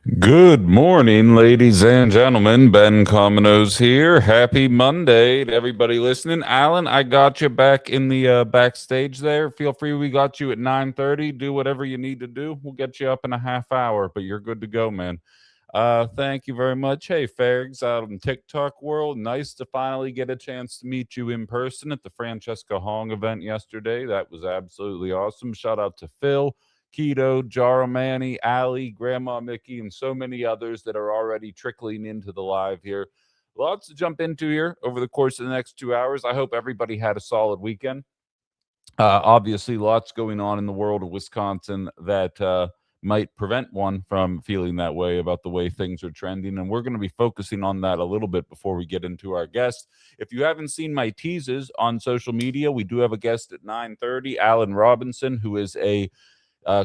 Good morning, ladies and gentlemen. Ben Cominos here. Happy Monday to everybody listening. Alan, I got you back in the backstage there. Feel free. We got you at 9:30. Do whatever you need to do. We'll get you up in a half hour, but you're good to go, man. Thank you very much. Hey, Fergs out in TikTok world. Nice to finally get a chance to meet you in person at the Francesca Hong event yesterday. That was absolutely awesome. Shout out to Phil, Keto, Jaro Manny, Ali, Grandma Mickey, and so many others that are already trickling into the live here. Lots to jump into here over the course of the next 2 hours. I hope everybody had a solid weekend. Obviously, lots going on in the world of Wisconsin that might prevent one from feeling that way about the way things are trending. And we're going to be focusing on that a little bit before we get into our guest. If you haven't seen my teases on social media, we do have a guest at 9:30, Alan Robinson, who is a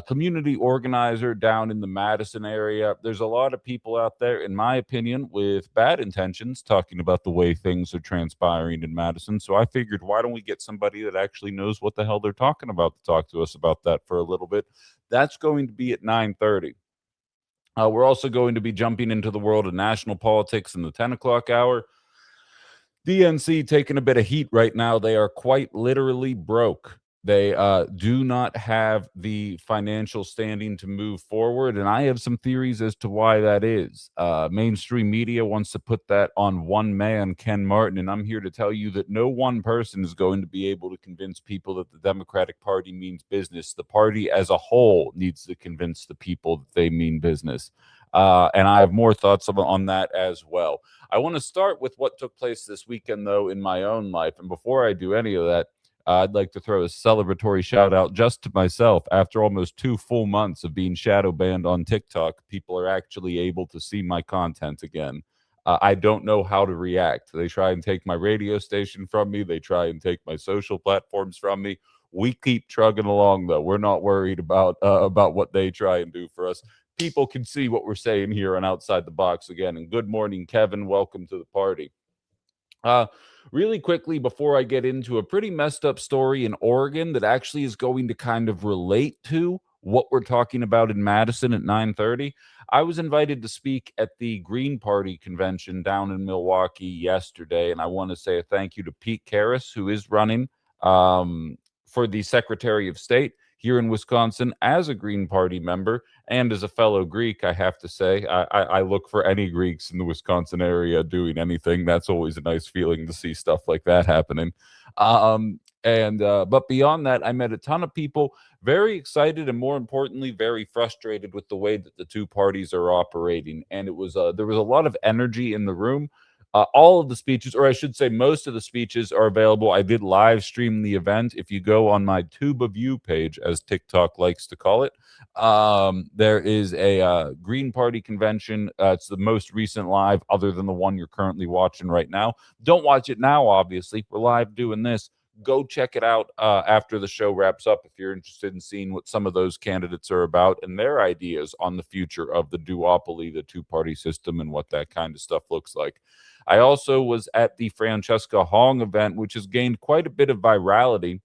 community organizer down in the Madison area. There's a lot of people out there, in my opinion, with bad intentions talking about the way things are transpiring in Madison. So I figured, why don't we get somebody that actually knows what the hell they're talking about to talk to us about that for a little bit? That's going to be at 9:30. We're also going to be jumping into the world of national politics in the 10 o'clock hour. DNC taking a bit of heat right now. They are quite literally broke. They do not have the financial standing to move forward. And I have some theories as to why that is. Mainstream media wants to put that on one man, Ken Martin. And I'm here to tell you that no one person is going to be able to convince people that the Democratic Party means business. The party as a whole needs to convince the people that they mean business. And I have more thoughts on that as well. I want to start with what took place this weekend, though, in my own life. And before I do any of that, I'd like to throw a celebratory shout out just to myself. After almost 2 full months of being shadow banned on TikTok, people are actually able to see my content again. I don't know how to react. They try and take my radio station from me. They try and take my social platforms from me. We keep trugging along, though. We're not worried about what they try and do for us. People can see what we're saying here on Outside the Box again. And good morning, Kevin. Welcome to the party. Really quickly, before I get into a pretty messed up story in Oregon that actually is going to kind of relate to what we're talking about in Madison at 9:30, I was invited to speak at the Green Party convention down in Milwaukee yesterday, and I want to say a thank you to Pete Karras, who is running for the Secretary of State here in Wisconsin as a Green Party member and as a fellow Greek. I have to say, I look for any Greeks in the Wisconsin area doing anything. That's always a nice feeling to see stuff like that happening. But beyond that, I met a ton of people very excited and, more importantly, very frustrated with the way that the two parties are operating. And it was there was a lot of energy in the room. All of the speeches, or I should say most of the speeches, are available. I did live stream the event. If you go on my Tube of You page, as TikTok likes to call it, there is a Green Party convention. It's the most recent live, other than the one you're currently watching right now. Don't watch it now, obviously. We're live doing this. Go check it out after the show wraps up if you're interested in seeing what some of those candidates are about and their ideas on the future of the duopoly, the two-party system, and what that kind of stuff looks like. I also was at the Francesca Hong event, which has gained quite a bit of virality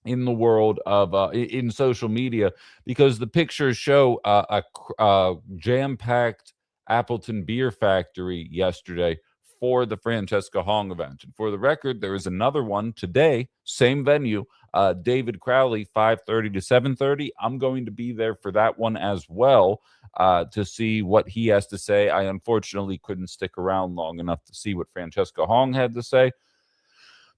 in the world of in social media, because the pictures show a jam-packed Appleton beer factory yesterday for the Francesca Hong event. And for the record, there is another one today, same venue, David Crowley, 5:30 to 7:30. I'm going to be there for that one as well, to see what he has to say. I unfortunately couldn't stick around long enough to see what Francesca Hong had to say,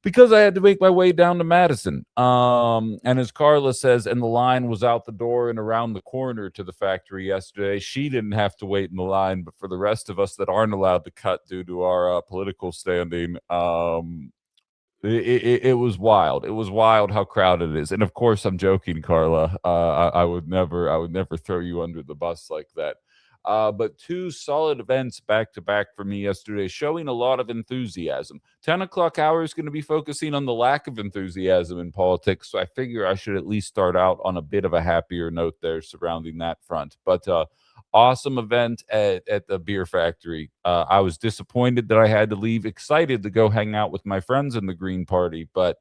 because I had to make my way down to Madison. And as Carla says, and the line was out the door and around the corner to the factory yesterday. She didn't have to wait in the line, but for the rest of us that aren't allowed to cut due to our political standing, it was wild. It was wild how crowded it is. And of course, I'm joking, Carla. I would never throw you under the bus like that. But two solid events back to back for me yesterday, showing a lot of enthusiasm. 10 o'clock hour is going to be focusing on the lack of enthusiasm in politics. So I figure I should at least start out on a bit of a happier note there surrounding that front. But awesome event at the beer factory. I was disappointed that I had to leave, excited to go hang out with my friends in the Green Party. But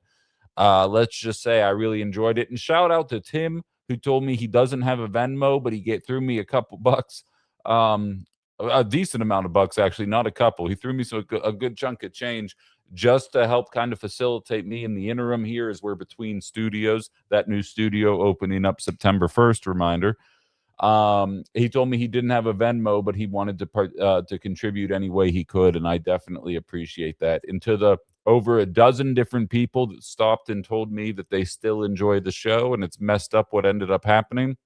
let's just say I really enjoyed it. And shout out to Tim, who told me he doesn't have a Venmo, but he threw me a couple bucks. a decent amount of bucks, actually, not a couple. He threw me a good chunk of change just to help kind of facilitate me in the interim here as we're between studios. That new studio opening up September 1st, reminder. He told me he didn't have a Venmo, but he wanted to contribute any way he could, and I definitely appreciate that. And to the over a dozen different people that stopped and told me that they still enjoy the show, and it's messed up what ended up happening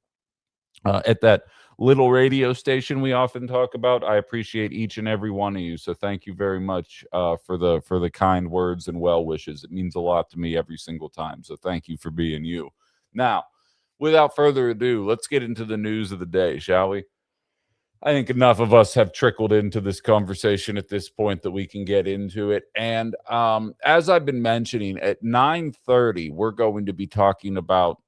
at that little radio station we often talk about. I appreciate each and every one of you. So thank you very much for the kind words and well wishes. It means a lot to me every single time. So thank you for being you. Now, without further ado, let's get into the news of the day, shall we? I think enough of us have trickled into this conversation at this point that we can get into it. And as I've been mentioning, at 9:30, we're going to be talking about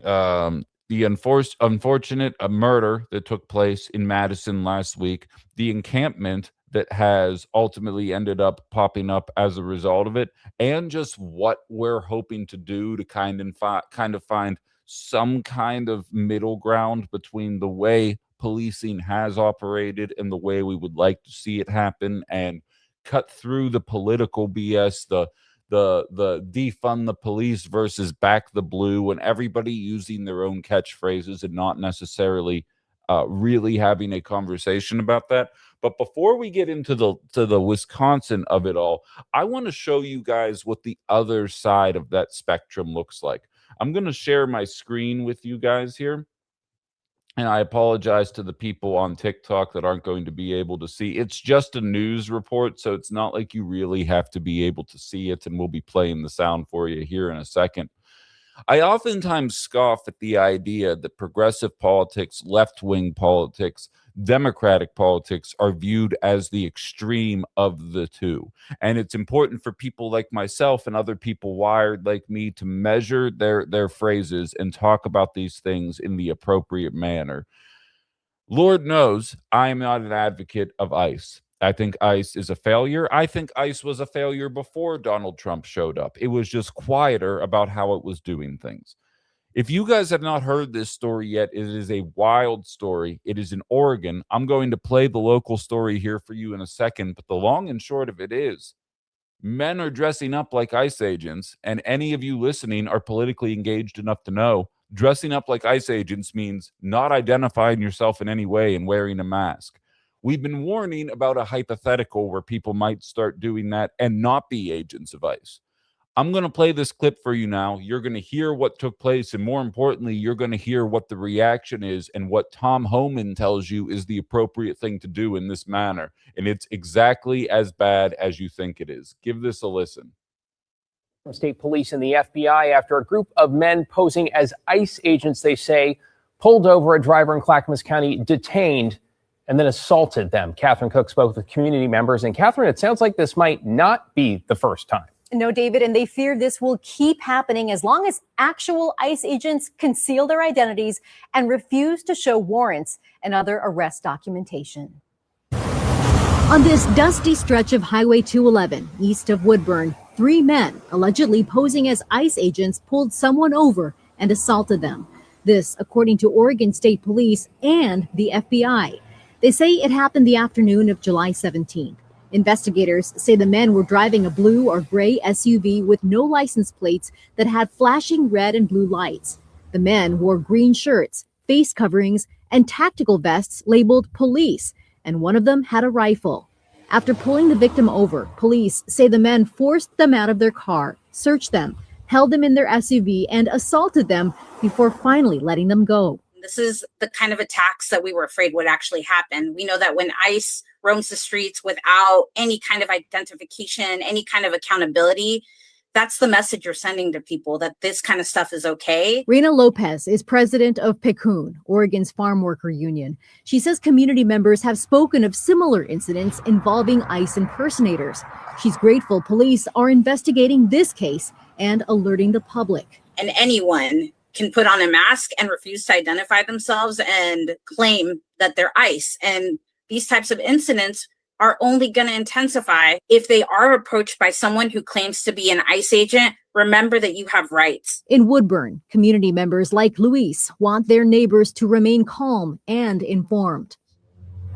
the unfortunate murder that took place in Madison last week, the encampment that has ultimately ended up popping up as a result of it, and just what we're hoping to do to kind of find some kind of middle ground between the way policing has operated and the way we would like to see it happen, and cut through the political BS, the defund the police versus back the blue, and everybody using their own catchphrases and not necessarily really having a conversation about that. But before we get into the Wisconsin of it all, I want to show you guys what the other side of that spectrum looks like. I'm going to share my screen with you guys here. And I apologize to the people on TikTok that aren't going to be able to see. It's just a news report, so it's not like you really have to be able to see it, and we'll be playing the sound for you here in a second. I oftentimes scoff at the idea that progressive politics, left-wing politics, Democratic politics are viewed as the extreme of the two. And it's important for people like myself and other people wired like me to measure their phrases and talk about these things in the appropriate manner. Lord knows I am not an advocate of ICE. I think ICE is a failure. I think ICE was a failure before Donald Trump showed up. It was just quieter about how it was doing things. If you guys have not heard this story yet, it is a wild story. It is in Oregon. I'm going to play the local story here for you in a second, but the long and short of it is men are dressing up like ICE agents, and any of you listening are politically engaged enough to know dressing up like ICE agents means not identifying yourself in any way and wearing a mask. We've been warning about a hypothetical where people might start doing that and not be agents of ICE. I'm going to play this clip for you now. You're going to hear what took place, and more importantly, you're going to hear what the reaction is and what Tom Homan tells you is the appropriate thing to do in this manner. And it's exactly as bad as you think it is. Give this a listen. State police and the FBI after a group of men posing as ICE agents, they say, pulled over a driver in Clackamas County, detained, and then assaulted them. Catherine Cook spoke with community members. And Catherine, it sounds like this might not be the first time. No, David, and they fear this will keep happening as long as actual ICE agents conceal their identities and refuse to show warrants and other arrest documentation. On this dusty stretch of Highway 211, east of Woodburn, 3 men allegedly posing as ICE agents pulled someone over and assaulted them. This, according to Oregon State Police and the FBI. They say it happened the afternoon of July 17th. Investigators say the men were driving a blue or gray SUV with no license plates that had flashing red and blue lights. The men wore green shirts, face coverings, and tactical vests labeled police, and one of them had a rifle. After pulling the victim over, police say the men forced them out of their car, searched them, held them in their SUV, and assaulted them before finally letting them go. This is the kind of attacks that we were afraid would actually happen. We know that when ICE roams the streets without any kind of identification, any kind of accountability, that's the message you're sending to people, that this kind of stuff is okay. Rena Lopez is president of PICUN, Oregon's farm worker union. She says community members have spoken of similar incidents involving ICE impersonators. She's grateful police are investigating this case and alerting the public. And anyone can put on a mask and refuse to identify themselves and claim that they're ICE. And these types of incidents are only going to intensify if they are approached by someone who claims to be an ICE agent remember that you have rights. In Woodburn, community members like Luis want their neighbors to remain calm and informed.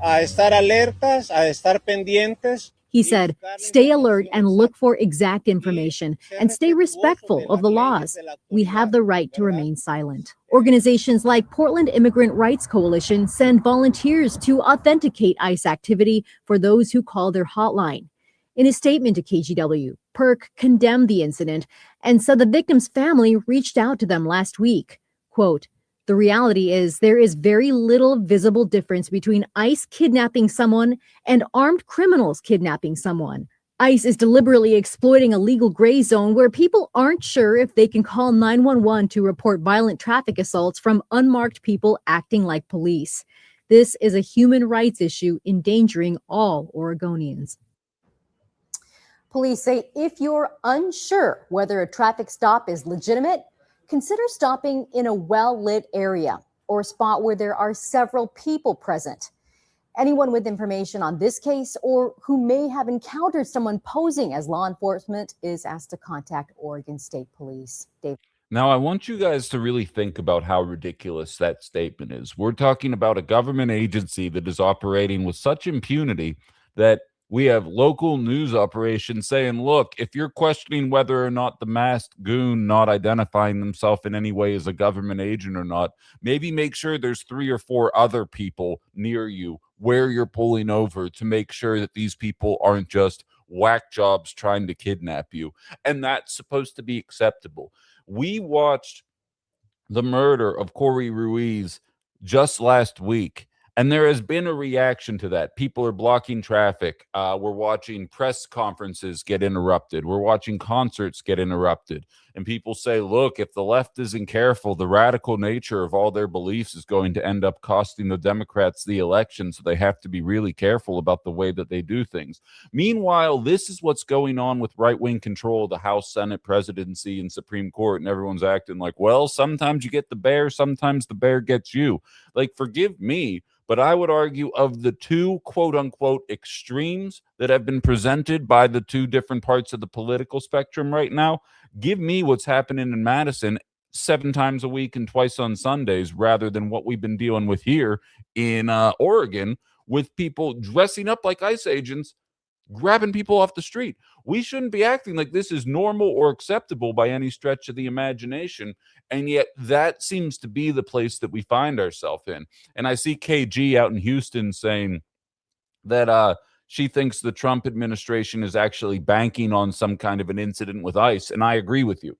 A estar alertas, a estar pendientes. He said, stay alert and look for exact information and stay respectful of the laws. We have the right to remain silent. Organizations like Portland Immigrant Rights Coalition send volunteers to authenticate ICE activity for those who call their hotline. In a statement to KGW, PERC condemned the incident and said the victim's family reached out to them last week. Quote, the reality is there is very little visible difference between ICE kidnapping someone and armed criminals kidnapping someone. ICE is deliberately exploiting a legal gray zone where people aren't sure if they can call 911 to report violent traffic assaults from unmarked people acting like police. This is a human rights issue endangering all Oregonians. Police say if you're unsure whether a traffic stop is legitimate, consider stopping in a well-lit area or a spot where there are several people present. Anyone with information on this case or who may have encountered someone posing as law enforcement is asked to contact Oregon State Police. Dave. Now, I want you guys to really think about how ridiculous that statement is. We're talking about a government agency that is operating with such impunity that we have local news operations saying, look, if you're questioning whether or not the masked goon not identifying himself in any way as a government agent or not, maybe make sure there's 3 or 4 other people near you where you're pulling over to make sure that these people aren't just whack jobs trying to kidnap you. And that's supposed to be acceptable. We watched the murder of Corey Ruiz just last week. And there has been a reaction to that. People are blocking traffic. We're watching press conferences get interrupted. We're watching concerts get interrupted. And people say, look, if the left isn't careful, the radical nature of all their beliefs is going to end up costing the Democrats the election. So they have to be really careful about the way that they do things. Meanwhile, this is what's going on with right-wing control of the House, Senate, presidency, and Supreme Court. And everyone's acting like, well, sometimes you get the bear, sometimes the bear gets you. Like, forgive me, but I would argue of the 2 quote-unquote extremes that have been presented by the 2 different parts of the political spectrum right now, give me what's happening in Madison 7 times a week and twice on Sundays rather than what we've been dealing with here in Oregon with people dressing up like ICE agents, grabbing people off the street. We shouldn't be acting like this is normal or acceptable by any stretch of the imagination. And yet that seems to be the place that we find ourselves in. And I see KG out in Houston saying that she thinks the Trump administration is actually banking on some kind of an incident with ICE. And I agree with you.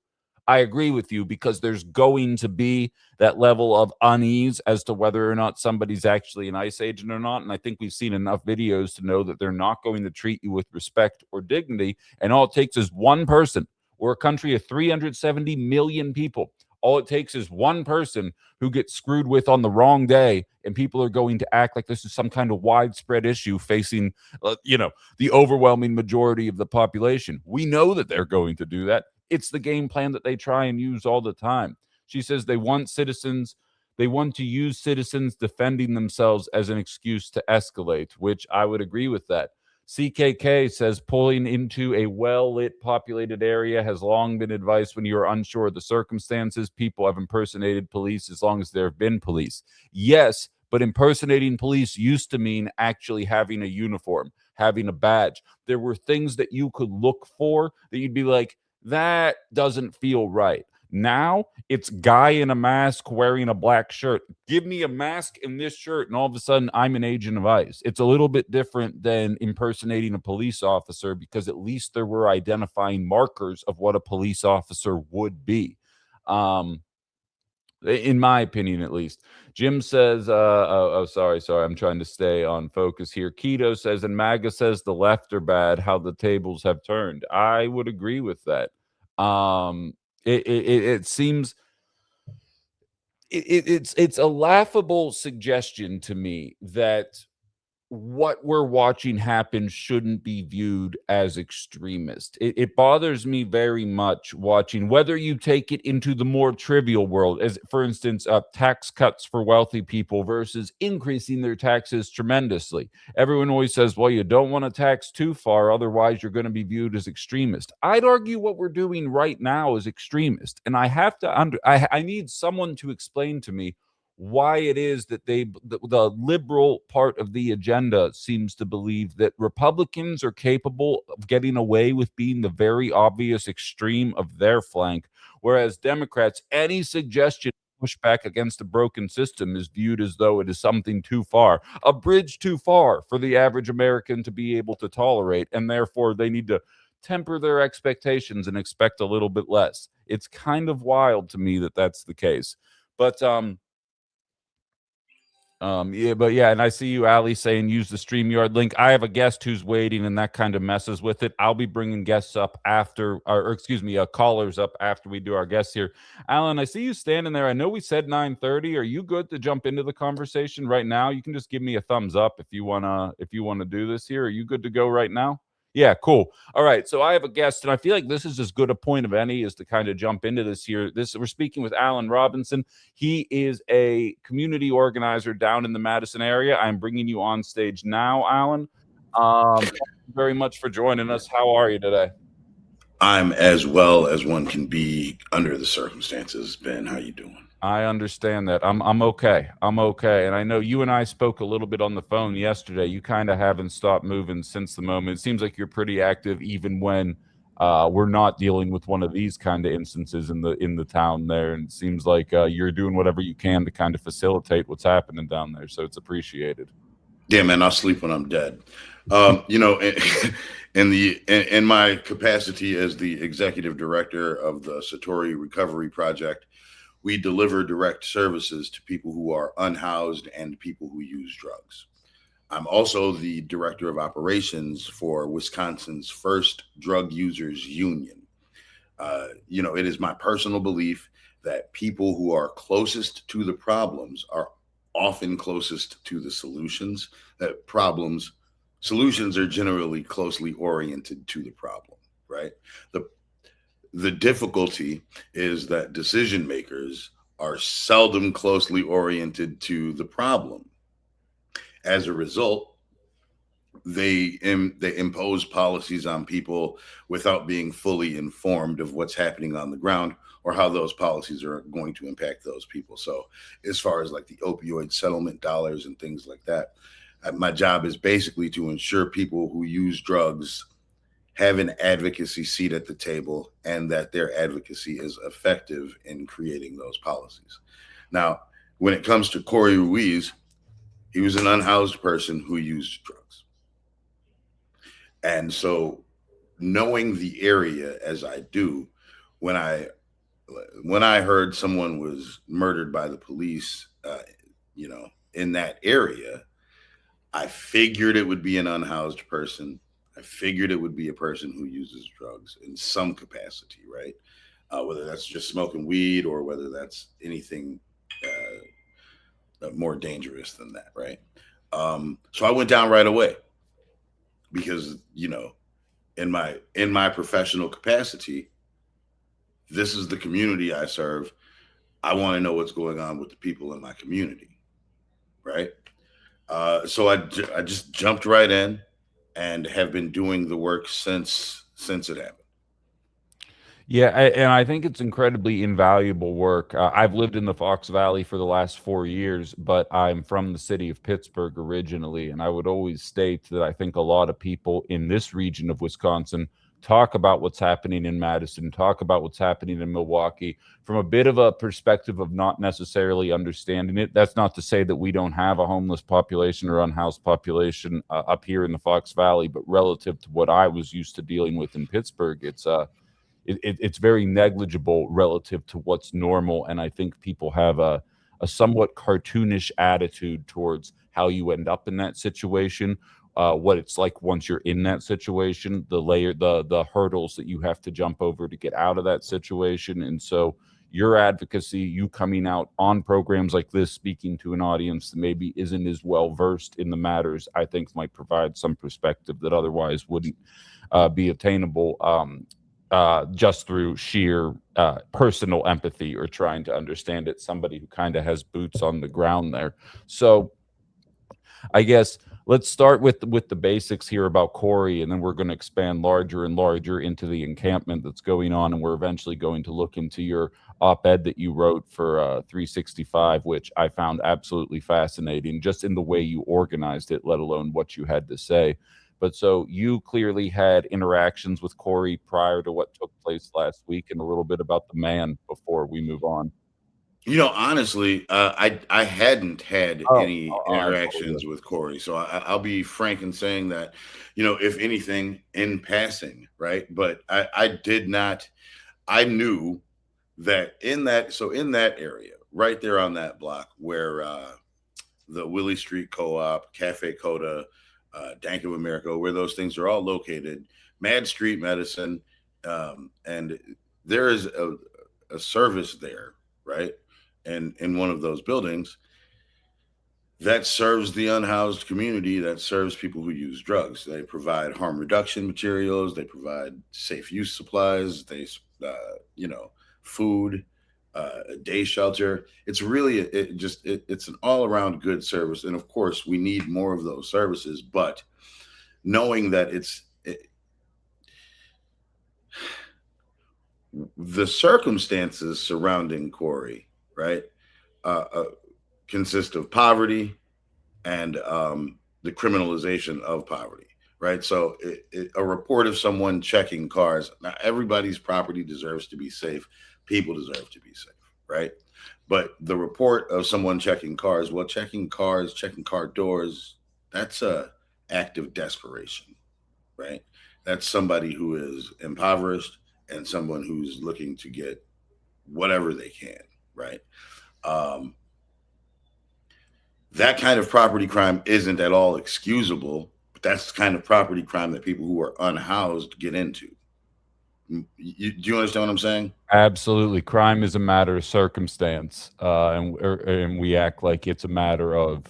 I agree with you because there's going to be that level of unease as to whether or not somebody's actually an ICE agent or not. And I think we've seen enough videos to know that they're not going to treat you with respect or dignity. And all it takes is one person. We're a country of 370 million people. All it takes is one person who gets screwed with on the wrong day, and people are going to act like this is some kind of widespread issue facing, the overwhelming majority of the population. We know that they're going to do that. It's the game plan that they try and use all the time. She says they want to use citizens defending themselves as an excuse to escalate, which I would agree with that. CKK says pulling into a well-lit populated area has long been advised when you are unsure of the circumstances. People have impersonated police as long as there have been police. Yes, but impersonating police used to mean actually having a uniform, having a badge. There were things that you could look for that you'd be like, that doesn't feel right. Now it's guy in a mask wearing a black shirt. Give me a mask and this shirt, and all of a sudden I'm an agent of ICE. It's a little bit different than impersonating a police officer because at least there were identifying markers of what a police officer would be. In my opinion, at least. Jim says, sorry, I'm trying to stay on focus here. Keto says, and MAGA says the left are bad, how the tables have turned. I would agree with that. It seems it's a laughable suggestion to me that what we're watching happen shouldn't be viewed as extremist. It bothers me very much watching, whether you take it into the more trivial world, as for instance, tax cuts for wealthy people versus increasing their taxes tremendously. Everyone always says, well, you don't want to tax too far, otherwise you're going to be viewed as extremist. I'd argue what we're doing right now is extremist, and I have to I need someone to explain to me why it is that the liberal part of the agenda seems to believe that Republicans are capable of getting away with being the very obvious extreme of their flank, whereas Democrats, any suggestion pushback against a broken system is viewed as though it is something too far, a bridge too far for the average American to be able to tolerate, and therefore they need to temper their expectations and expect a little bit less. It's kind of wild to me that that's the case. But yeah, and I see you, Ali, saying use the StreamYard link. I have a guest who's waiting, and that kind of messes with it. I'll be bringing guests up after, or excuse me, callers up after we do our guests here. Alan, I see you standing there. I know we said 9:30. Are you good to jump into the conversation right now? You can just give me a thumbs up if you wanna do this here. Are you good to go right now? Yeah, cool. All right, so I have a guest, and I feel like this is as good a point of any is to kind of jump into this here. We're speaking with Alan Robinson. He is a community organizer down in the Madison area. I'm bringing you on stage now, Alan. Thank you very much for joining us. How are you today? I'm as well as one can be under the circumstances. Ben, how you doing? I understand that. I'm okay. I'm okay. And I know you and I spoke a little bit on the phone yesterday. You kind of haven't stopped moving since the moment. It seems like you're pretty active even when we're not dealing with one of these kind of instances in the town there. And it seems like you're doing whatever you can to kind of facilitate what's happening down there. So it's appreciated. Yeah, man, I'll sleep when I'm dead. You know, in my capacity as the executive director of the Satori Recovery Project, we deliver direct services to people who are unhoused and people who use drugs. I'm also the director of operations for Wisconsin's first drug users union. You know, it is my personal belief that people who are closest to the problems are often closest to the solutions. That solutions are generally closely oriented to the problem, right? The difficulty is that decision makers are seldom closely oriented to the problem. As a result, they impose policies on people without being fully informed of what's happening on the ground or how those policies are going to impact those people. So as far as like the opioid settlement dollars and things like that, my job is basically to ensure people who use drugs have an advocacy seat at the table and that their advocacy is effective in creating those policies. Now, when it comes to Corey Ruiz, he was an unhoused person who used drugs. And so knowing the area as I do, when I heard someone was murdered by the police, you know, in that area, I figured it would be an unhoused person. I figured it would be a person who uses drugs in some capacity, right? Whether that's just smoking weed or whether that's anything more dangerous than that, right? So I went down right away because, you know, in my professional capacity, this is the community I serve. I want to know what's going on with the people in my community, right? So I just jumped right in and have been doing the work since it happened. Yeah, and I think it's incredibly invaluable work. I've lived in the Fox Valley for the last 4 years, but I'm from the city of Pittsburgh originally, and I would always state that I think a lot of people in this region of Wisconsin talk about what's happening in Madison, talk about what's happening in Milwaukee from a bit of a perspective of not necessarily understanding it. That's not to say that we don't have a homeless population or unhoused population up here in the Fox Valley, but relative to what I was used to dealing with in Pittsburgh, it's very negligible relative to what's normal. And I think people have a somewhat cartoonish attitude towards how you end up in that situation, what it's like once you're in that situation, the hurdles that you have to jump over to get out of that situation. And so, your advocacy, you coming out on programs like this, speaking to an audience that maybe isn't as well versed in the matters, I think might provide some perspective that otherwise wouldn't be attainable just through sheer personal empathy or trying to understand it. Somebody who kind of has boots on the ground there. So I guess let's start with the basics here about Corey, and then we're going to expand larger and larger into the encampment that's going on, and we're eventually going to look into your op-ed that you wrote for 365, which I found absolutely fascinating, just in the way you organized it, let alone what you had to say. But so you clearly had interactions with Corey prior to what took place last week, and a little bit about the man before we move on. You know, honestly, I hadn't had any interactions with Corey, so I'll be frank in saying that, you know, if anything, in passing, right? But I did not. I knew that in that area, right there on that block where the Willie Street Co-op, Cafe Coda, Dank of America, where those things are all located, Mad Street Medicine, and there is a service there, right? And in one of those buildings that serves the unhoused community, that serves people who use drugs. They provide harm reduction materials. They provide safe use supplies. They, food, a day shelter. It's really, it's an all around good service. And of course we need more of those services, but knowing that the circumstances surrounding Corey, right, consist of poverty and the criminalization of poverty, right? So a report of someone checking cars, now everybody's property deserves to be safe. People deserve to be safe, right? But the report of someone checking cars, well, checking car doors, that's a act of desperation, right? That's somebody who is impoverished and someone who's looking to get whatever they can, right? That kind of property crime isn't at all excusable, but that's the kind of property crime that people who are unhoused get into. Do you understand what I'm saying? Absolutely. Crime is a matter of circumstance, and we act like it's a matter of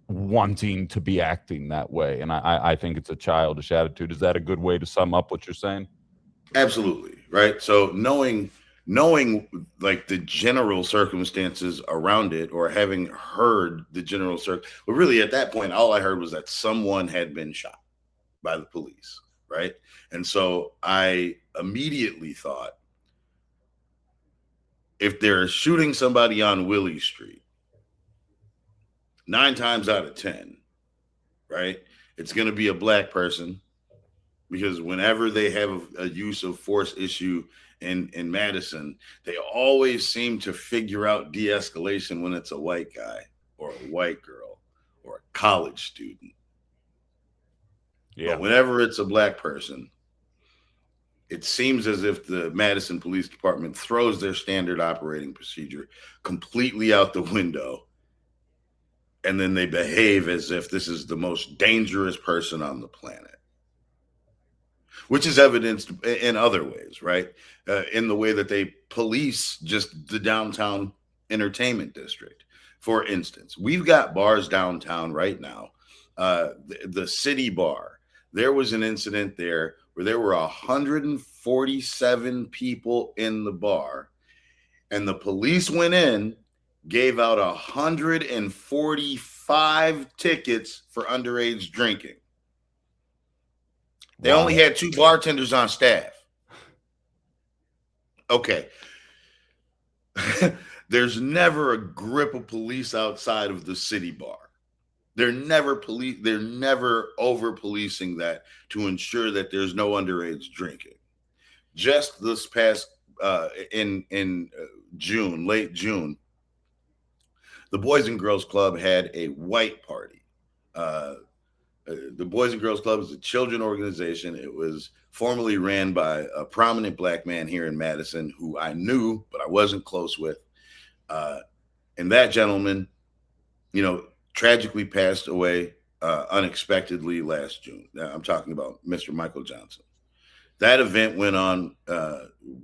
wanting to be acting that way. And I think it's a childish attitude. Is that a good way to sum up what you're saying? Absolutely. Right. So knowing like the general circumstances around it, or having heard the general but really at that point, all I heard was that someone had been shot by the police. Right. And so I immediately thought, if they're shooting somebody on Willie Street, 9 times out of 10, right, it's going to be a black person, because whenever they have a use of force issue in Madison, they always seem to figure out de-escalation when it's a white guy or a white girl or a college student. Yeah. But whenever it's a black person, it seems as if the Madison Police Department throws their standard operating procedure completely out the window, and then they behave as if this is the most dangerous person on the planet, which is evidenced in other ways, right? In the way that they police just the downtown entertainment district. For instance, we've got bars downtown right now. The City Bar, there was an incident there where there were 147 people in the bar, and the police went in, gave out 145 tickets for underage drinking. They only had 2 bartenders on staff. Okay. There's never a grip of police outside of the City Bar. They're never over policing that to ensure that there's no underage drinking. Just this past in June, late June, the Boys and Girls Club had a white party. The Boys and Girls Club is a children organization. It was formerly ran by a prominent black man here in Madison who I knew, but I wasn't close with. And that gentleman, tragically passed away unexpectedly last June. Now, I'm talking about Mr. Michael Johnson. That event went on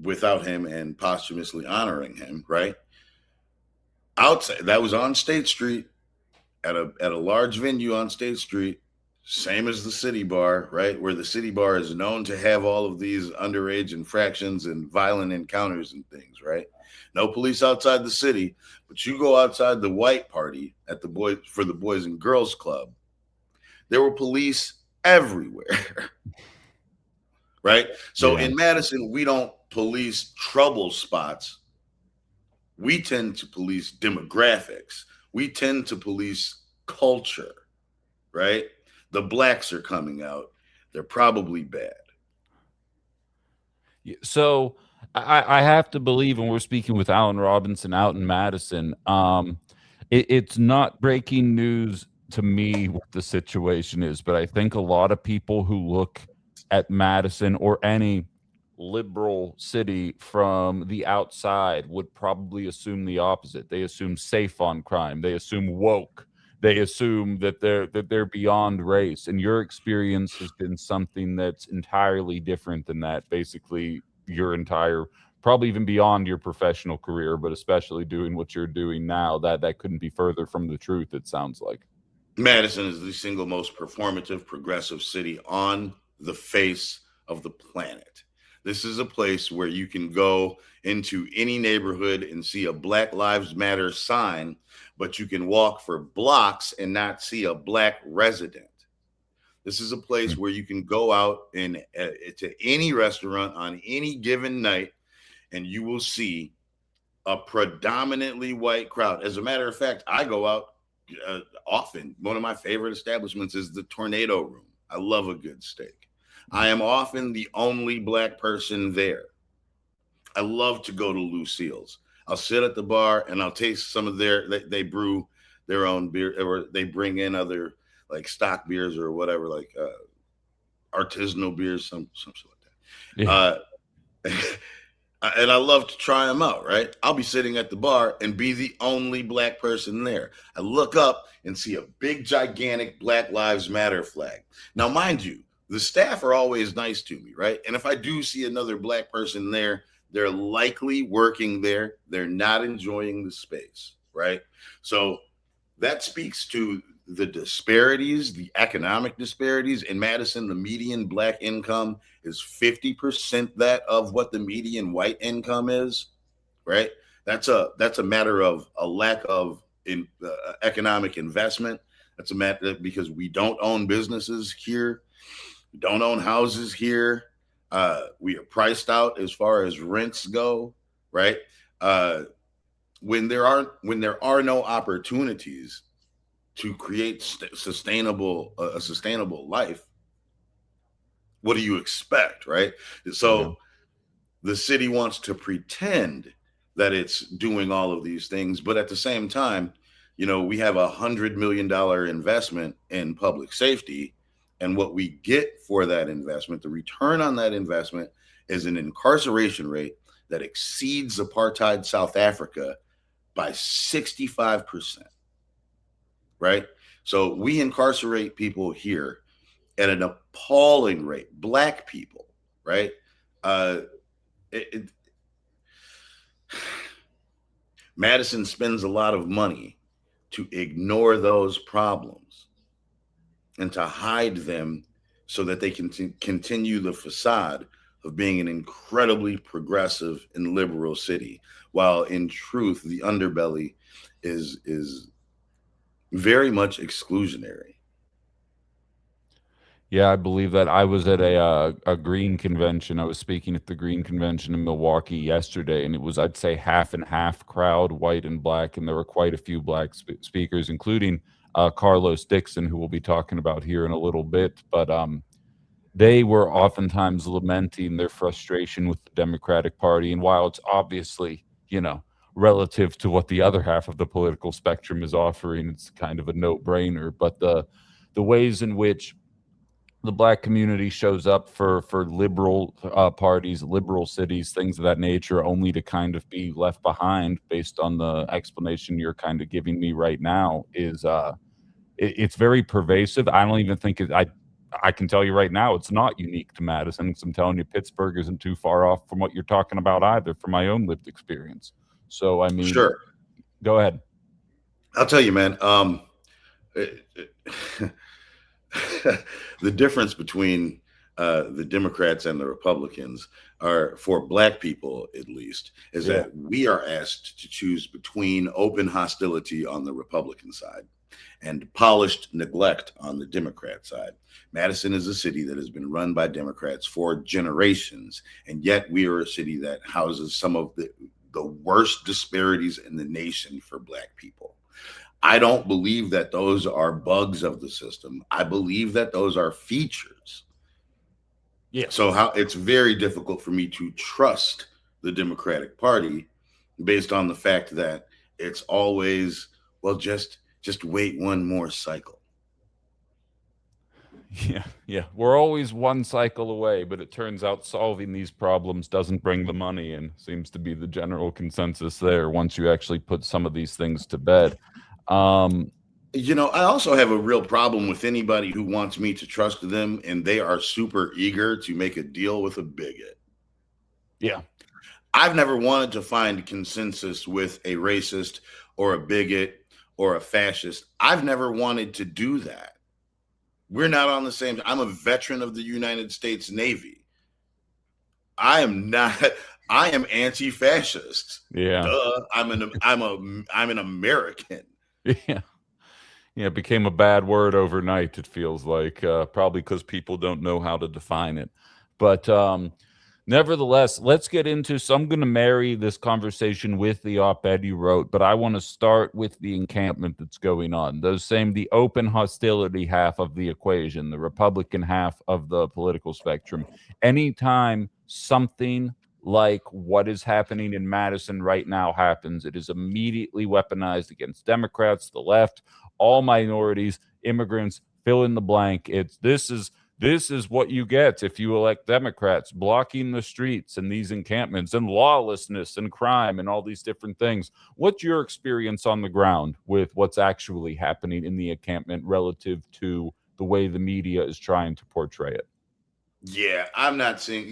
without him and posthumously honoring him, right? Outside, that was on State Street at a large venue on State Street, same as the City Bar, right? Where the City Bar is known to have all of these underage infractions and violent encounters and things, right? No police outside the city, but you go outside the white party at the Boys and Girls Club, there were police everywhere. Right? So in Madison, we don't police trouble spots. We tend to police demographics. We tend to police culture, right? The blacks are coming out. They're probably bad. So I have to believe, and we're speaking with Alan Robinson out in Madison, it's not breaking news to me what the situation is, but I think a lot of people who look at Madison or any liberal city from the outside would probably assume the opposite. They assume safe on crime. They assume woke. They assume that they're beyond race. And your experience has been something that's entirely different than that. Basically, your entire, probably even beyond your professional career, but especially doing what you're doing now, that couldn't be further from the truth, it sounds like. Madison is the single most performative, progressive city on the face of the planet. This is a place where you can go into any neighborhood and see a Black Lives Matter sign, but you can walk for blocks and not see a black resident. This is a place where you can go out and to any restaurant on any given night, and you will see a predominantly white crowd. As a matter of fact, I go out often. One of my favorite establishments is the Tornado Room. I love a good steak. I am often the only black person there. I love to go to Lucille's. I'll sit at the bar and I'll taste some of they brew their own beer, or they bring in other like stock beers or whatever, like artisanal beers, some shit like that. Yeah. And I love to try them out, right? I'll be sitting at the bar and be the only black person there. I look up and see a big, gigantic Black Lives Matter flag. Now, mind you, the staff are always nice to me, right? And if I do see another black person there, they're likely working there. They're not enjoying the space, right? So that speaks to the disparities, the economic disparities. In Madison, the median black income is 50% that of what the median white income is, right? That's a matter of a lack of economic investment. That's a matter because we don't own businesses here. We don't own houses here. We are priced out as far as rents go, right? When there are no opportunities to create a sustainable life, what do you expect, right? So the city wants to pretend that it's doing all of these things, but at the same time, we have $100 million investment in public safety. And what we get for that investment, the return on that investment, is an incarceration rate that exceeds apartheid South Africa by 65%, right? So we incarcerate people here at an appalling rate, black people, right? Madison spends a lot of money to ignore those problems and to hide them so that they can continue the facade of being an incredibly progressive and liberal city, while in truth, the underbelly is very much exclusionary. Yeah, I believe that. I was at a Green convention. I was speaking at the Green convention in Milwaukee yesterday, and it was, I'd say, half and half crowd, white and black, and there were quite a few black speakers, including Carlos Dixon, who we'll be talking about here in a little bit. But they were oftentimes lamenting their frustration with the Democratic Party. And while it's obviously, relative to what the other half of the political spectrum is offering, it's kind of a no-brainer. But the ways in which the black community shows up for liberal parties, liberal cities, things of that nature, only to kind of be left behind based on the explanation you're kind of giving me right now, is it's very pervasive. I don't even think I I can tell you right now, it's not unique to Madison. 'Cause I'm telling you, Pittsburgh isn't too far off from what you're talking about either, from my own lived experience. So, I mean, Sure. Go ahead. I'll tell you, man. The difference between the Democrats and the Republicans are, for Black people at least, is that we are asked to choose between open hostility on the Republican side and polished neglect on the Democrat side. Madison is a city that has been run by Democrats for generations, and yet we are a city that houses some of the worst disparities in the nation for Black people. I don't believe that those are bugs of the system. I believe that those are features. Yeah. So it's very difficult for me to trust the Democratic Party based on the fact that it's always, well, just wait one more cycle. Yeah. We're always one cycle away, but it turns out solving these problems doesn't bring the money in. Seems to be the general consensus there once you actually put some of these things to bed. I also have a real problem with anybody who wants me to trust them and they are super eager to make a deal with a bigot. Yeah. I've never wanted to find consensus with a racist or a bigot or a fascist. I've never wanted to do that. We're not on the same. I'm a veteran of the United States Navy. I am anti-fascist. Yeah. Duh. I'm an American. Yeah. It became a bad word overnight, it feels like, probably because people don't know how to define it. But nevertheless, let's get into, so I'm going to marry this conversation with the op-ed you wrote, but I want to start with the encampment that's going on. The open hostility half of the equation, the Republican half of the political spectrum. Anytime something like what is happening in Madison right now happens, it is immediately weaponized against Democrats, the left, all minorities, immigrants, fill in the blank. This is what you get if you elect Democrats, blocking the streets and these encampments and lawlessness and crime and all these different things. What's your experience on the ground with what's actually happening in the encampment relative to the way the media is trying to portray it? Yeah, I'm not seeing,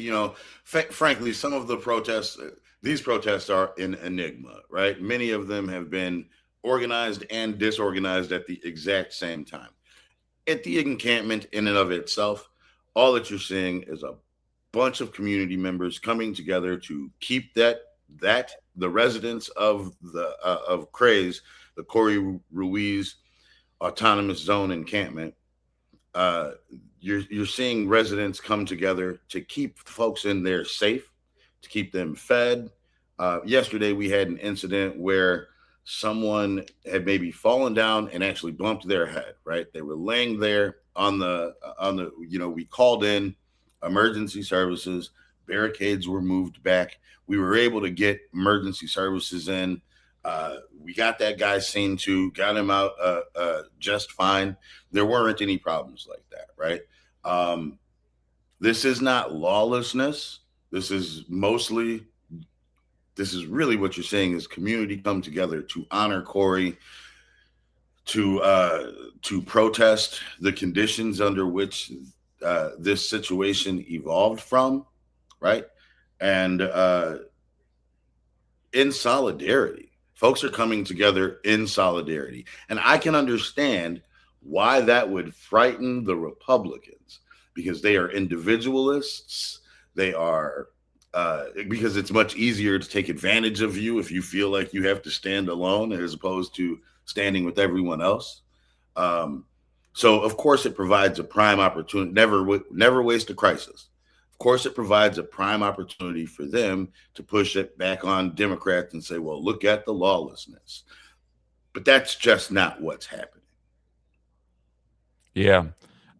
frankly, some of the protests, these protests are an enigma, right? Many of them have been organized and disorganized at the exact same time. At the encampment in and of itself, all that you're seeing is a bunch of community members coming together to keep the residents of Craze, the Corey Ruiz Autonomous Zone encampment. You're seeing residents come together to keep folks in there safe, to keep them fed. Yesterday, we had an incident where someone had maybe fallen down and actually bumped their head, right? They were laying there we called in emergency services, barricades were moved back. We were able to get emergency services in. We got that guy seen to, got him out just fine. There weren't any problems like that, right? This is not lawlessness. This is really what you're saying is community come together to honor Corey, to protest the conditions under which this situation evolved from, right? And in solidarity, folks are coming together in solidarity. And I can understand why that would frighten the Republicans, because they are individualists. They are because it's much easier to take advantage of you if you feel like you have to stand alone as opposed to standing with everyone else. So of course it provides a prime opportunity. Never waste a crisis. Of course it provides a prime opportunity for them to push it back on Democrats and say, well, look at the lawlessness. But that's just not what's happening. Yeah.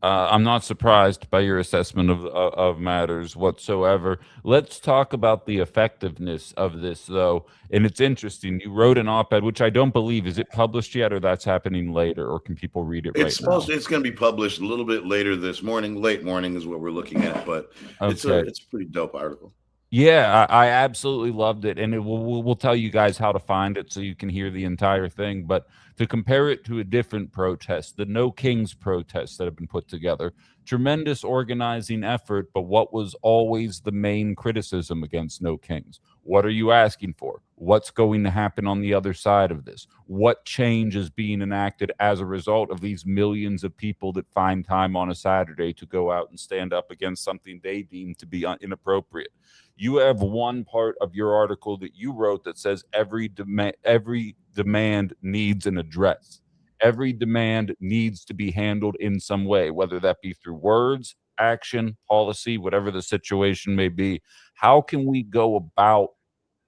I'm not surprised by your assessment of matters whatsoever. Let's talk about the effectiveness of this, though. And it's interesting. You wrote an op-ed, which I don't believe, is it published yet, or that's happening later, or can people read it It's now? It's going to be published a little bit later this morning. Late morning is what we're looking at, but Okay. it's a pretty dope article. Yeah, I absolutely loved it, and we'll tell you guys how to find it so you can hear the entire thing. But to compare it to a different protest, the No Kings protests that have been put together, tremendous organizing effort. But what was always the main criticism against No Kings? What are you asking for? What's going to happen on the other side of this? What change is being enacted as a result of these millions of people that find time on a Saturday to go out and stand up against something they deem to be inappropriate? You have one part of your article that you wrote that says every demand needs an address. Every demand needs to be handled in some way, whether that be through words, action, policy, whatever the situation may be. How can we go about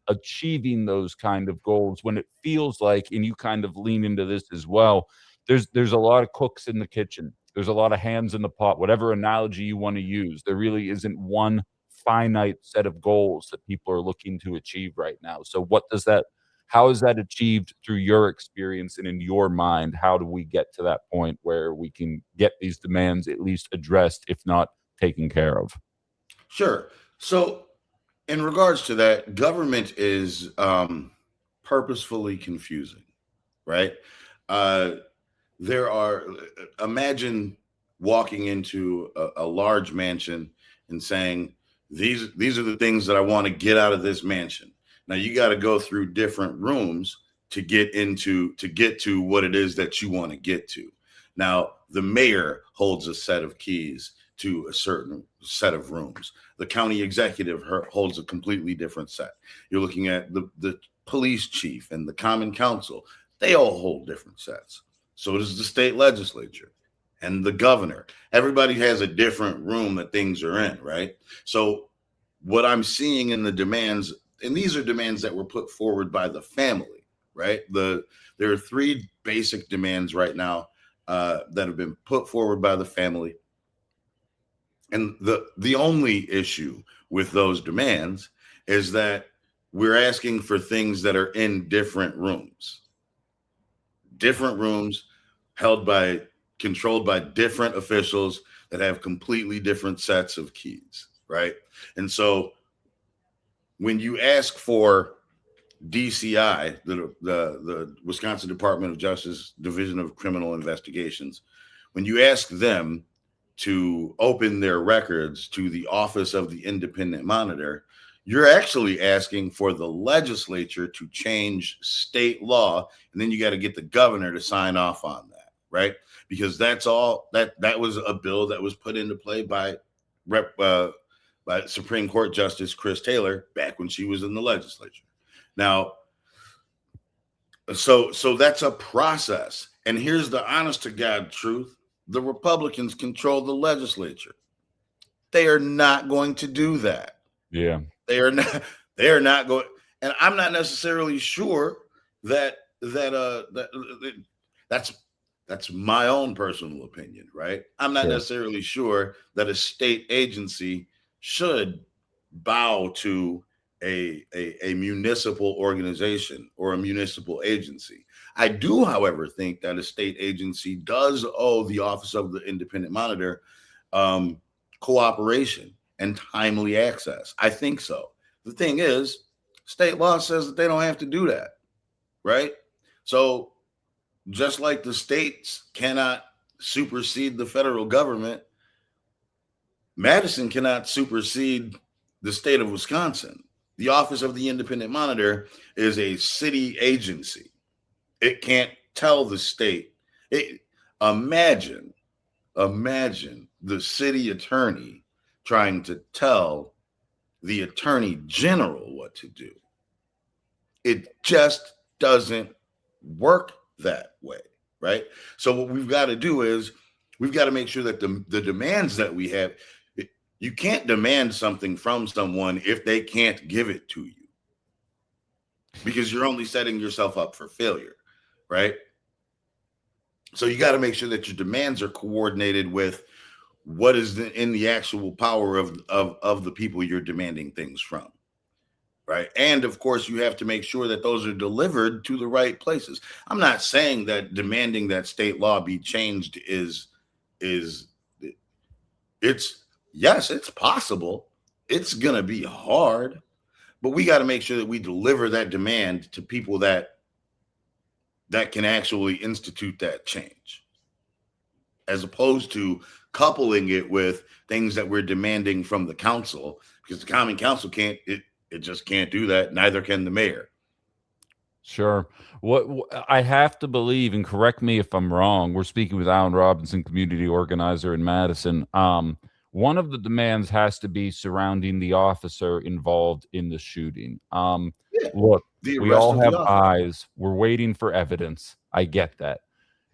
achieving those kind of goals when it feels like, and you kind of lean into this as well, there's a lot of cooks in the kitchen, there's a lot of hands in the pot, whatever analogy you want to use. There really isn't one finite set of goals that people are looking to achieve right now. So how is that achieved through your experience, and in your mind, how do we get to that point where we can get these demands at least addressed, if not taken care of? Sure. So in regards to that, government is purposefully confusing, right? Imagine walking into a large mansion and saying, these are the things that I want to get out of this mansion. Now you got to go through different rooms to get to what it is that you want to get to. Now the mayor holds a set of keys to a certain set of rooms. The county executive holds a completely different set. You're looking at the police chief and the common council. They all hold different sets. So does the state legislature and the governor. Everybody has a different room that things are in, right? So what I'm seeing in the demands, and these are demands that were put forward by the family, right? There are three basic demands right now that have been put forward by the family. And the only issue with those demands is that we're asking for things that are in different rooms controlled by different officials that have completely different sets of keys, right? And so when you ask for DCI, the Wisconsin Department of Justice Division of Criminal Investigations, when you ask them to open their records to the Office of the Independent Monitor, you're actually asking for the legislature to change state law, and then you got to get the governor to sign off on that, right? Because that was a bill that was put into play by Supreme Court Justice Chris Taylor back when she was in the legislature. Now, so that's a process. And here's the honest to God truth. The Republicans control the legislature. They are not going to do that. Yeah. They are not going, and I'm not necessarily sure that's my own personal opinion, right? I'm not necessarily sure that a state agency should bow to a municipal organization or a municipal agency. I do, however, think that a state agency does owe the Office of the Independent Monitor cooperation and timely access. I think so. The thing is, state law says that they don't have to do that, right? So just like the states cannot supersede the federal government, Madison cannot supersede the state of Wisconsin. The Office of the Independent Monitor is a city agency. It can't tell the state. Imagine the city attorney trying to tell the attorney general what to do. It just doesn't work that way, right? So what we've got to do is we've got to make sure that the demands that we have, you can't demand something from someone if they can't give it to you, because you're only setting yourself up for failure, right? So you got to make sure that your demands are coordinated with what is in the actual power of the people you're demanding things from, right? And of course, you have to make sure that those are delivered to the right places. I'm not saying that demanding that state law be changed it's possible. It's gonna be hard, but we got to make sure that we deliver that demand to people that can actually institute that change, as opposed to coupling it with things that we're demanding from the council, because the common council it just can't do that. Neither can the mayor. Sure. What I have to believe, and correct me if I'm wrong, we're speaking with Alan Robinson, community organizer in Madison. One of the demands has to be surrounding the officer involved in the shooting. Yeah, Look, the we arrest all of the have officer. eyes. We're waiting for evidence. I get that.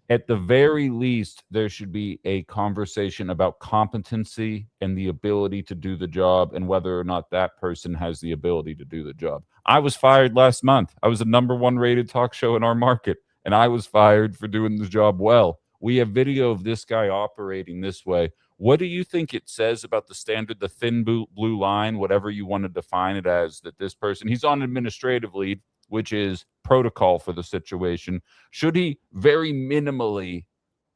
At the very least, there should be a conversation about competency and the ability to do the job, and whether or not that person has the ability to do the job. I was fired last month. I was the #1 rated talk show in our market, and I was fired for doing the job well. We have video of this guy operating this way. What do you think it says about the standard, the thin blue line, whatever you want to define it as, that this person, he's on administrative leave, which is protocol for the situation. Should he very minimally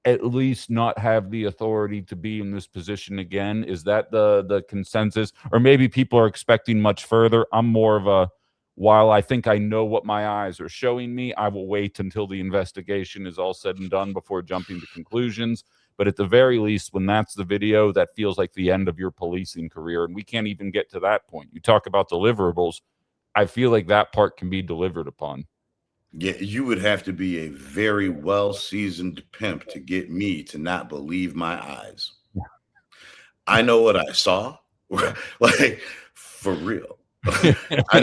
at least not have the authority to be in this position again? Is that the consensus? Or maybe people are expecting much further. I'm more of a, while I think I know what my eyes are showing me, I will wait until the investigation is all said and done before jumping to conclusions. But at the very least, when that's the video, that feels like the end of your policing career. And we can't even get to that point. You talk about deliverables. I feel like that part can be delivered upon. Yeah, you would have to be a very well-seasoned pimp to get me to not believe my eyes. I know what I saw, like, for real. I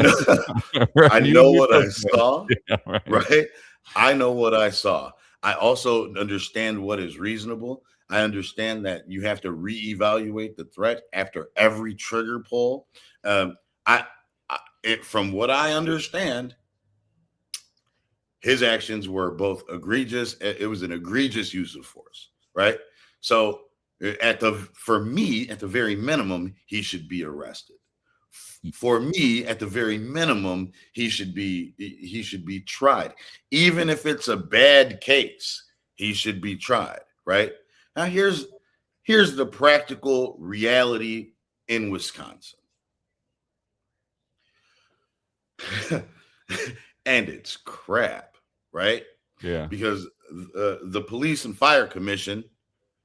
know what I saw, Yeah, right? I know what I saw. I also understand what is reasonable. I understand that you have to reevaluate the threat after every trigger pull. From what I understand, his actions were both egregious. It was an egregious use of force, right? So for me, at the very minimum, he should be arrested. For me, at the very minimum, he should be tried. Even if it's a bad case, he should be tried, right? Now here's the practical reality in Wisconsin. And it's crap, right? Yeah. Because the Police and Fire Commission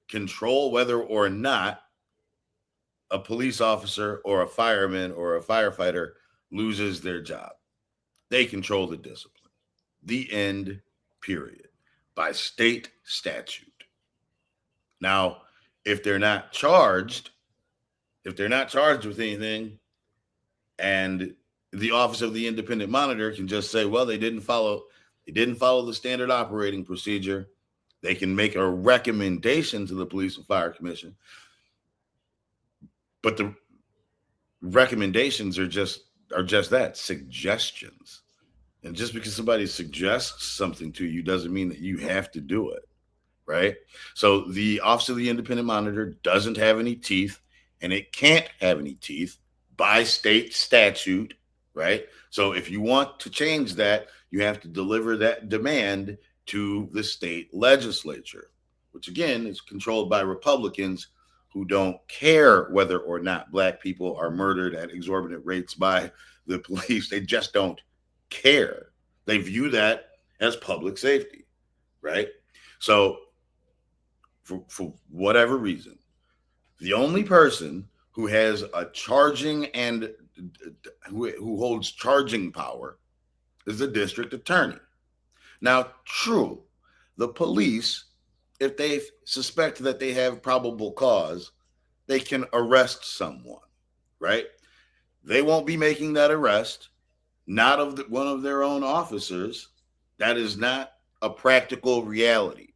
control whether or not a police officer or a fireman or a firefighter loses their job. They control the discipline. The end, period, by state statute. Now, if they're not charged with anything, and the Office of the Independent Monitor can just say, well, they didn't follow the standard operating procedure, they can make a recommendation to the Police and Fire Commission. But the recommendations are just that, suggestions. And just because somebody suggests something to you doesn't mean that you have to do it, right? So the Office of the Independent Monitor doesn't have any teeth, and it can't have any teeth by state statute, right? So if you want to change that, you have to deliver that demand to the state legislature, which again is controlled by Republicans who don't care whether or not Black people are murdered at exorbitant rates by the police. They just don't care. They view that as public safety, right? So for whatever reason, the only person who has a charging and who holds charging power is the district attorney. Now, true, the police, if they suspect that they have probable cause, they can arrest someone, right? They won't be making that arrest, not of one of their own officers. That is not a practical reality.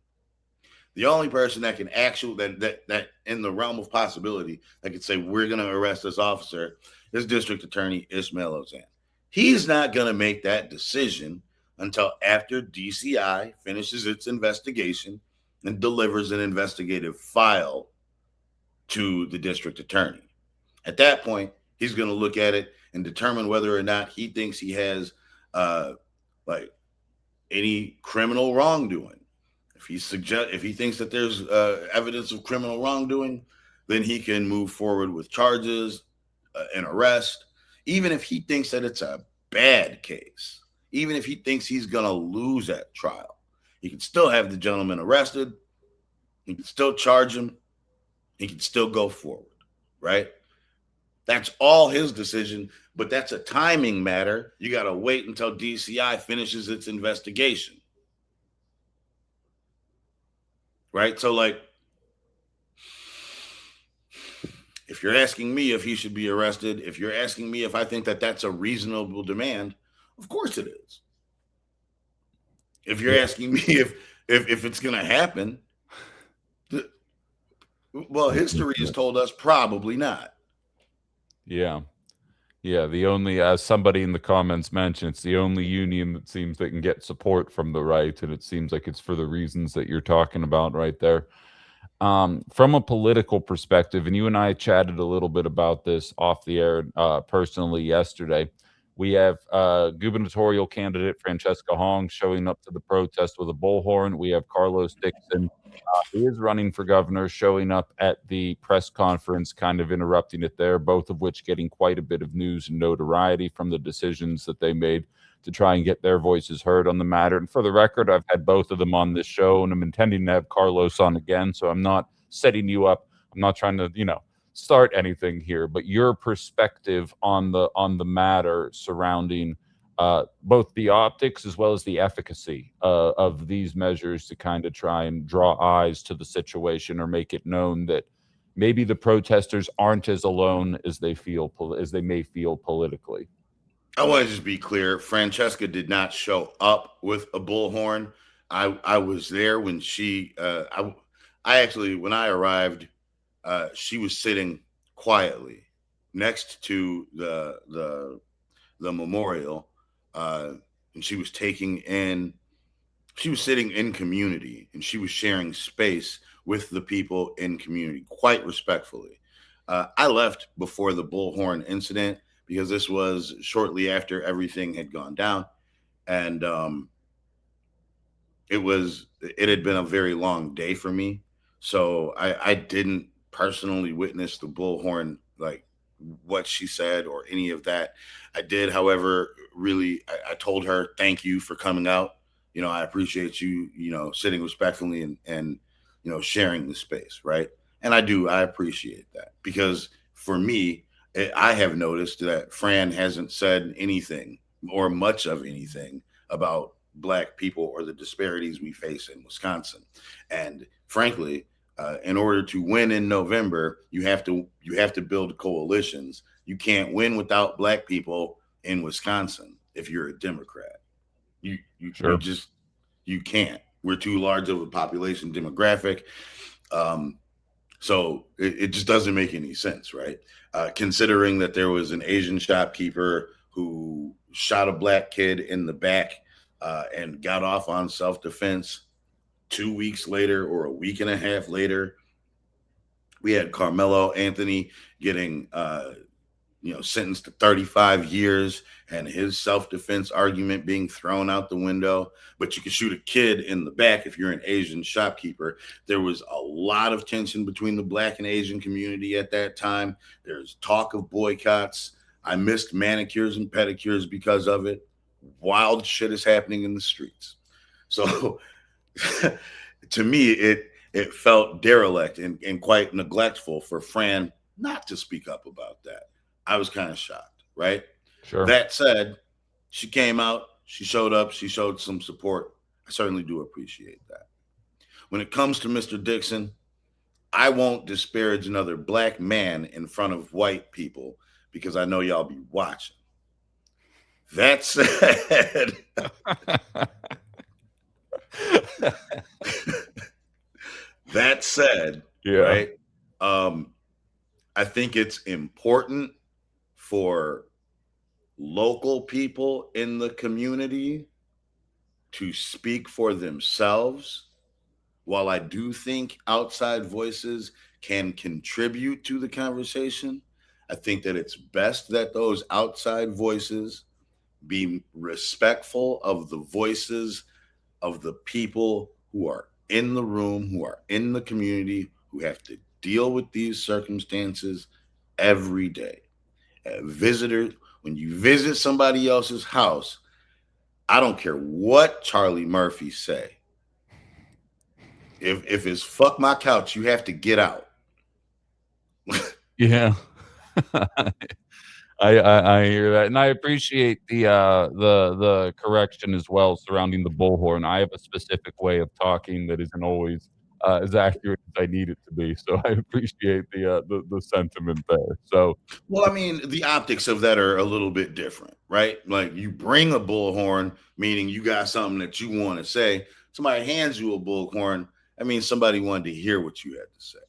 The only person that can actually, that in the realm of possibility, that could say, we're going to arrest this officer, is District Attorney Ismail Ozan. He's not going to make that decision until after DCI finishes its investigation and delivers an investigative file to the district attorney. At that point, he's going to look at it and determine whether or not he thinks he has any criminal wrongdoing. If he thinks that there's evidence of criminal wrongdoing, then he can move forward with charges, an arrest. even if he thinks that it's a bad case, even if he thinks he's going to lose at trial, he can still have the gentleman arrested. He can still charge him. He can still go forward, right? That's all his decision, but that's a timing matter. You got to wait until DCI finishes its investigation, right? So, like, if you're asking me if he should be arrested, if you're asking me if I think that that's a reasonable demand, of course it is. If you're asking me if it's going to happen, well, history has told us probably not. Yeah. Yeah. The only, as somebody in the comments mentioned, it's the only union that seems that can get support from the right. And it seems like it's for the reasons that you're talking about right there. From a political perspective, and you and I chatted a little bit about this off the air personally yesterday. We have gubernatorial candidate Francesca Hong showing up to the protest with a bullhorn. We have Carlos Dixon, who is running for governor, showing up at the press conference, kind of interrupting it there, both of which getting quite a bit of news and notoriety from the decisions that they made to try and get their voices heard on the matter. And for the record, I've had both of them on this show, and I'm intending to have Carlos on again. So I'm not setting you up. I'm not trying to, start anything here. But your perspective on the matter surrounding both the optics as well as the efficacy of these measures to kind of try and draw eyes to the situation or make it known that maybe the protesters aren't as alone as they may feel politically. I want to just be clear. Francesca did not show up with a bullhorn. I was there when she, I actually, when I arrived, she was sitting quietly next to the memorial, and she was sitting in community, and she was sharing space with the people in community quite respectfully. I left before the bullhorn incident, because this was shortly after everything had gone down. And it had been a very long day for me. So I didn't personally witness the bullhorn, like what she said or any of that. I did, however, really, I told her, thank you for coming out. I appreciate you, sitting respectfully and sharing the space. Right. And I appreciate that, because for me, I have noticed that Fran hasn't said anything or much of anything about Black people or the disparities we face in Wisconsin. And frankly, in order to win in November, you have to build coalitions. You can't win without Black people in Wisconsin if you're a Democrat. You can't. We're too large of a population demographic. So it just doesn't make any sense, right? Considering that there was an Asian shopkeeper who shot a Black kid in the back and got off on self-defense. 2 weeks later, or a week and a half later, we had Carmelo Anthony getting sentenced to 35 years and his self-defense argument being thrown out the window. But you can shoot a kid in the back if you're an Asian shopkeeper. There was a lot of tension between the Black and Asian community at that time. There's talk of boycotts. I missed manicures and pedicures because of it. Wild shit is happening in the streets. So to me, it felt derelict and quite neglectful for Fran not to speak up about that. I was kind of shocked, right? Sure. That said, she came out, she showed up, she showed some support. I certainly do appreciate that. When it comes to Mr. Dixon, I won't disparage another Black man in front of white people, because I know y'all be watching. That said, yeah. Right? I think it's important for local people in the community to speak for themselves. While I do think outside voices can contribute to the conversation, I think that it's best that those outside voices be respectful of the voices of the people who are in the room, who are in the community, who have to deal with these circumstances every day. Visitors, when you visit somebody else's house, I don't care what Charlie Murphy say. If it's fuck my couch, you have to get out. Yeah. I hear that, and I appreciate the correction as well surrounding the bullhorn. I have a specific way of talking that isn't always as accurate as I need it to be, so I appreciate the sentiment there. So, Well, I mean, the optics of that are a little bit different, right? Like you bring a bullhorn, meaning you got something that you want to say. Somebody hands you a bullhorn, I mean, somebody wanted to hear what you had to say.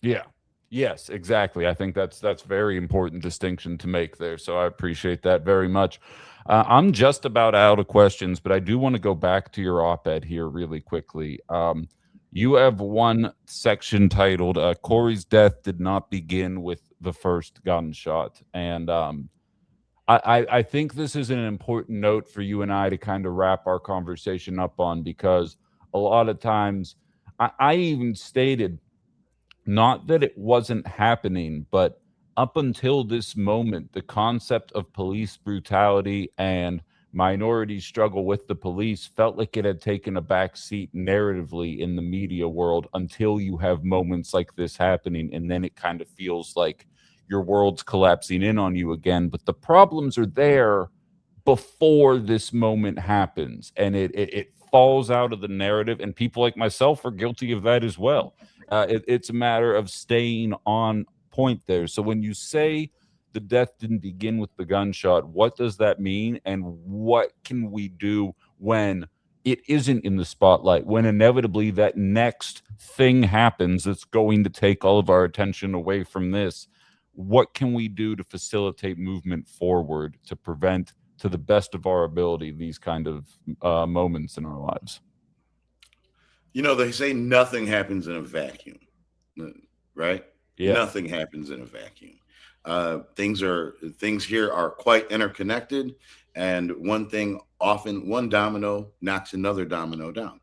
yeah. Yes, exactly. I think that's very important distinction to make there. So I appreciate that very much. I'm just about out of questions, but I do want to go back to your op-ed here really quickly. You have one section titled "Corey's death did not begin with the first gunshot," and I think this is an important note for you and I to kind of wrap our conversation up on, because a lot of times I even stated, not that it wasn't happening, but up until this moment, the concept of police brutality and minority struggle with the police felt like it had taken a back seat narratively in the media world, until you have moments like this happening. And then it kind of feels like your world's collapsing in on you again. But the problems are there before this moment happens, and it falls out of the narrative. And people like myself are guilty of that as well. It's a matter of staying on point there. So when you say the death didn't begin with the gunshot, what does that mean? And what can we do when it isn't in the spotlight, when inevitably that next thing happens that's going to take all of our attention away from this? What can we do to facilitate movement forward, to prevent, to the best of our ability, these kind of moments in our lives? You know, they say nothing happens in a vacuum, right? Yeah. Nothing happens in a vacuum. Things here are quite interconnected, and one domino knocks another domino down.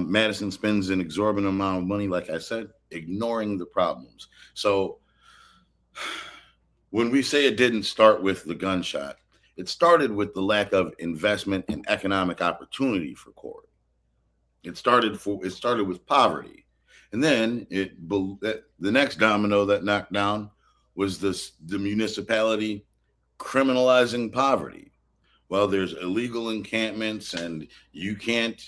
Madison spends an exorbitant amount of money, like I said, ignoring the problems. So when we say it didn't start with the gunshot, it started with the lack of investment and economic opportunity for Corey. It started with poverty, and then the next domino that knocked down was the municipality criminalizing poverty. Well, there's illegal encampments, and you can't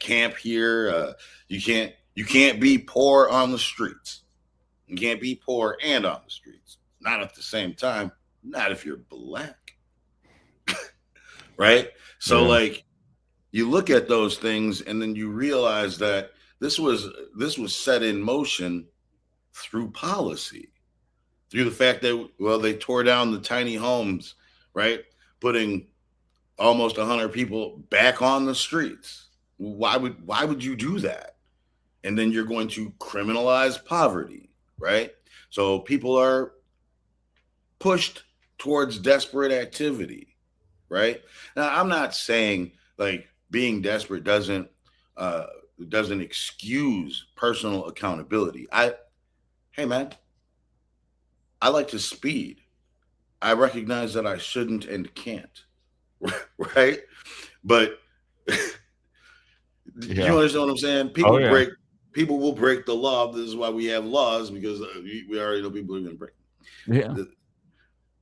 camp here. You can't be poor on the streets. You can't be poor and on the streets. Not at the same time. Not if you're black, right? So Yeah. like, you look at those things, and then you realize that this was set in motion through policy, through the fact that, well, they tore down the tiny homes, right? Putting almost 100 people back on the streets. Why would you do that? And then you're going to criminalize poverty, right? So people are pushed towards desperate activity, right? Now, I'm not saying like being desperate doesn't excuse personal accountability. Hey man, I like to speed. I recognize that I shouldn't and can't, right? But Yeah. you understand what I'm saying? Oh, yeah. People will break the law. This is why we have laws, because we already know people are going to break. Yeah.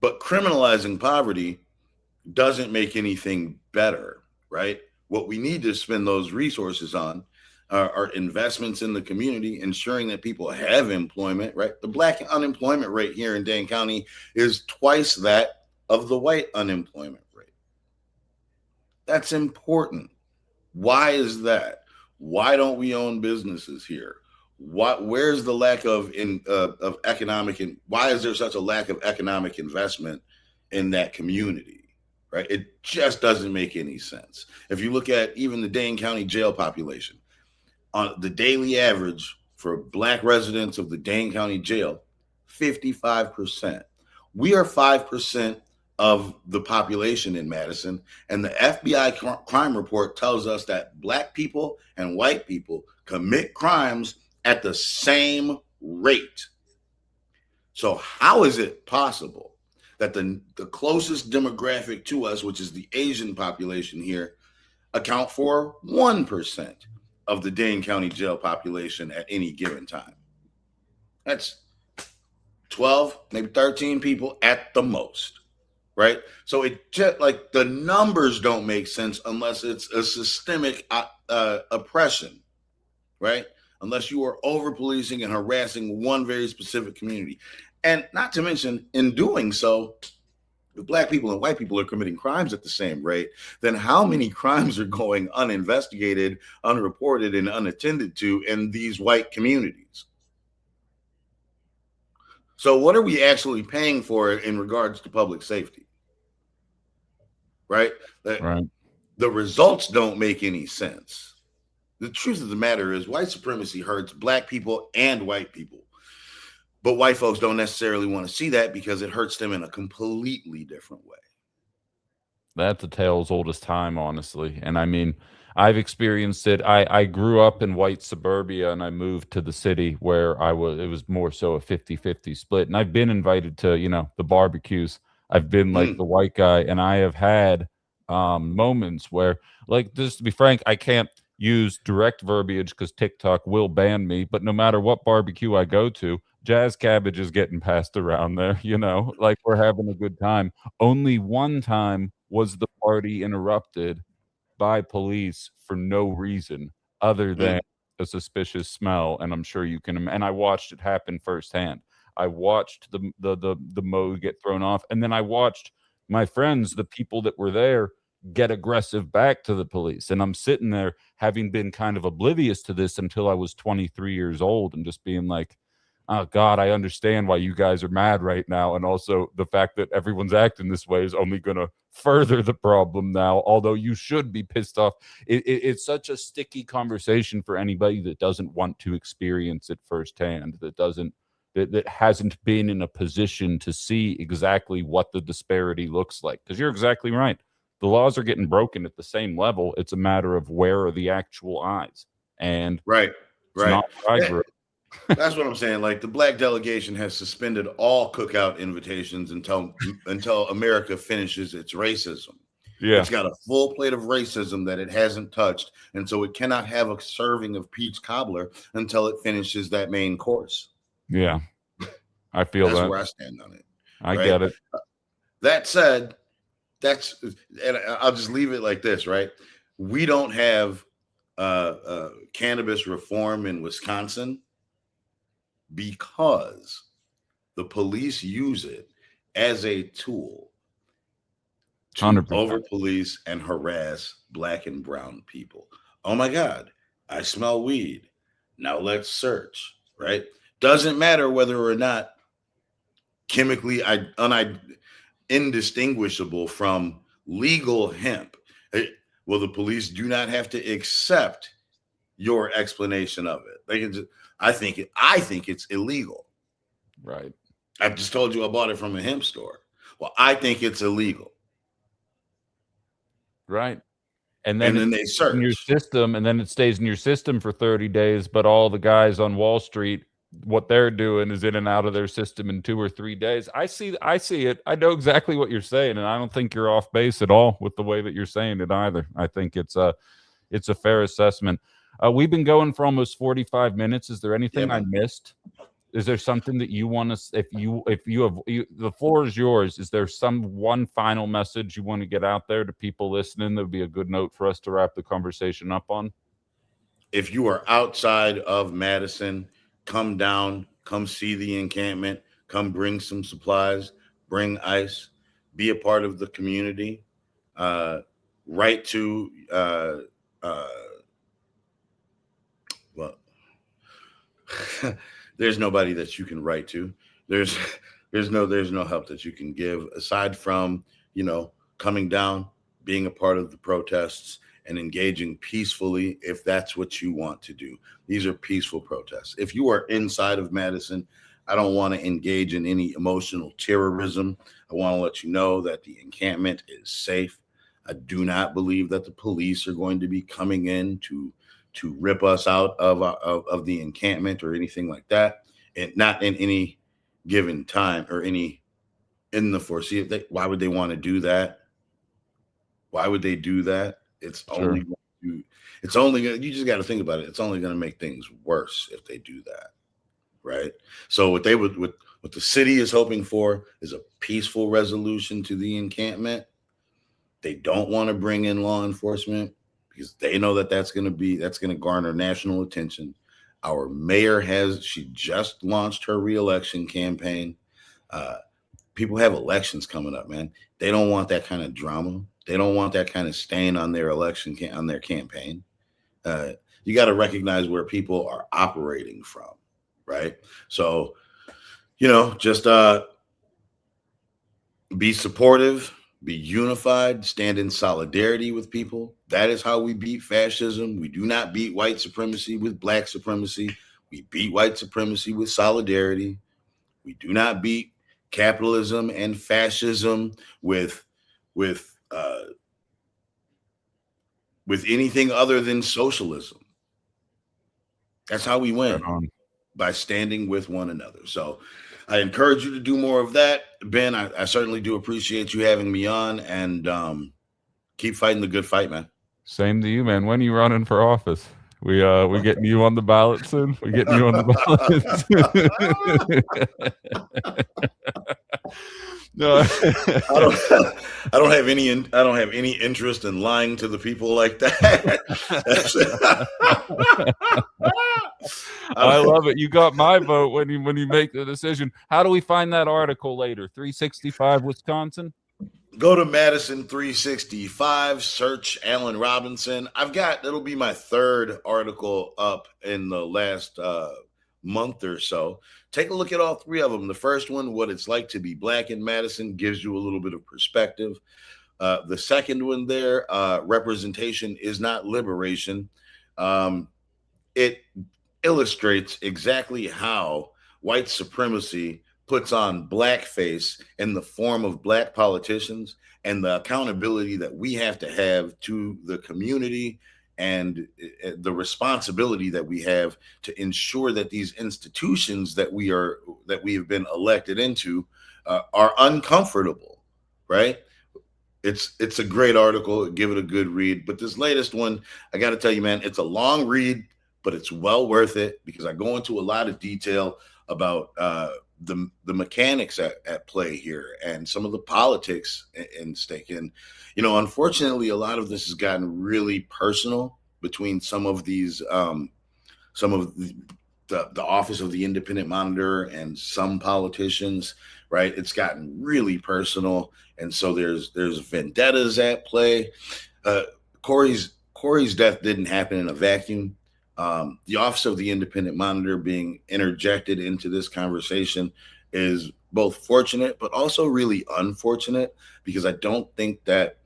But criminalizing poverty doesn't make anything better, right? What we need to spend those resources on are investments in the community, ensuring that people have employment, right? The black unemployment rate here in Dane County is twice that of the white unemployment rate. That's important. Why is that? Why don't we own businesses here? Where's the lack of economic, and why is there such a lack of economic investment in that community? Right? It just doesn't make any sense. If you look at even the Dane County jail population, on the daily average for black residents of the Dane County jail, 55%. We are 5% of the population in Madison, and the FBI crime report tells us that black people and white people commit crimes at the same rate. So how is it possible that the closest demographic to us, which is the Asian population here, account for 1% of the Dane County jail population at any given time. That's 12, maybe 13 people at the most, right? So it just like the numbers don't make sense unless it's a systemic oppression, right? Unless you are over policing and harassing one very specific community. And not to mention, in doing so, if Black people and white people are committing crimes at the same rate, then how many crimes are going uninvestigated, unreported, and unattended to in these white communities? So what are we actually paying for in regards to public safety? Right? Right. The results don't make any sense. The truth of the matter is white supremacy hurts Black people and white people. But white folks don't necessarily want to see that because it hurts them in a completely different way. That's a tale as old as time, honestly. And I mean, I've experienced it. I grew up in white suburbia and I moved to the city where it was more so a 50-50 split. And I've been invited to, the barbecues. I've been like the white guy, and I have had moments where, like, just to be frank, I can't use direct verbiage because TikTok will ban me. But no matter what barbecue I go to, jazz cabbage is getting passed around there, like we're having a good time. Only one time was the party interrupted by police for no reason other than a suspicious smell, and I'm sure you can. And I watched it happen firsthand. I watched the mode get thrown off, and then I watched my friends, the people that were there, get aggressive back to the police. And I'm sitting there having been kind of oblivious to this until I was 23 years old, and just being like, oh God, I understand why you guys are mad right now. And also the fact that everyone's acting this way is only going to further the problem now, although you should be pissed off. It's such a sticky conversation for anybody that doesn't want to experience it firsthand, that hasn't been in a position to see exactly what the disparity looks like. Because you're exactly right. The laws are getting broken at the same level. It's a matter of where are the actual eyes. And right. Not where I grew up. That's what I'm saying. Like, the Black delegation has suspended all cookout invitations until America finishes its racism. Yeah. It's got a full plate of racism that it hasn't touched. And so it cannot have a serving of peach cobbler until it finishes that main course. Yeah. I feel that's that. where I stand on it. I get it. That said, and I'll just leave it like this, right? We don't have cannabis reform in Wisconsin because the police use it as a tool to 100%. over police and harass Black and brown people. Oh my God, I smell weed. Now let's search, right? Doesn't matter whether or not chemically indistinguishable from legal hemp. Well, the police do not have to accept your explanation of it. They can just, I think it's illegal. Right. I've just told you I bought it from a hemp store. Well, I think it's illegal. Right. And then they search in your system, and then it stays in your system for 30 days. But all the guys on Wall Street, what they're doing is in and out of their system in 2 or 3 days. I see it. I know exactly what you're saying, and I don't think you're off base at all with the way that you're saying it either. I think it's a fair assessment. We've been going for almost 45 minutes. Is there anything I missed? Is there something that you want to, if you have, the floor is yours. Is there one final message you want to get out there to people listening that would be a good note for us to wrap the conversation up on? If you are outside of Madison, come down, come see the encampment, come bring some supplies, bring ice, be a part of the community, write to, well, there's nobody that you can write to. There's no help that you can give aside from, coming down, being a part of the protests, and engaging peacefully if that's what you want to do. These are peaceful protests. If you are inside of Madison, I don't want to engage in any emotional terrorism. I want to let you know that the encampment is safe. I do not believe that the police are going to be coming in to rip us out of the encampment or anything like that. And not in any given time or any in the foreseeable. Why would they want to do that? Why would they do that? It's only you just got to think about it. It's only going to make things worse if they do that, right? So what the city is hoping for is a peaceful resolution to the encampment. They don't want to bring in law enforcement because they know that that's going to garner national attention. Our mayor she just launched her reelection campaign. People have elections coming up, man. They don't want that kind of drama. They don't want that kind of stain on their on their campaign. You got to recognize where people are operating from, right? So, just be supportive, be unified, stand in solidarity with people. That is how we beat fascism. We do not beat white supremacy with black supremacy. We beat white supremacy with solidarity. We do not beat capitalism and fascism with anything other than socialism. That's how we win, by standing with one another. So I encourage you to do more of that. Ben, I certainly do appreciate you having me on, and keep fighting the good fight, man. Same to you, man. When are you running for office? We getting you on the ballot soon? We getting you on the ballot? No, I don't have any interest in lying to the people like that. I love it. You got my vote when you make the decision. How do we find that article later? 365 Wisconsin? Go to Madison 365, search Allen Robinson. It'll be my third article up in the last month or so. Take a look at all three of them. The first one, What It's Like to Be Black in Madison, gives you a little bit of perspective. The second one there, Representation is Not Liberation. It illustrates exactly how white supremacy puts on blackface in the form of black politicians, and the accountability that we have to the community, and the responsibility that we have to ensure that these institutions that we have been elected into are uncomfortable, right? It's a great article. Give it a good read. But this latest one, I got to tell you, man, it's a long read, but it's well worth it, because I go into a lot of detail about the mechanics at play here, and some of the politics in stake. And unfortunately, a lot of this has gotten really personal between some of these the office of the Independent Monitor and some politicians, right? It's gotten really personal, and so there's vendettas at play. Corey's death didn't happen in a vacuum. The office of the Independent Monitor being interjected into this conversation is both fortunate, but also really unfortunate, because I don't think that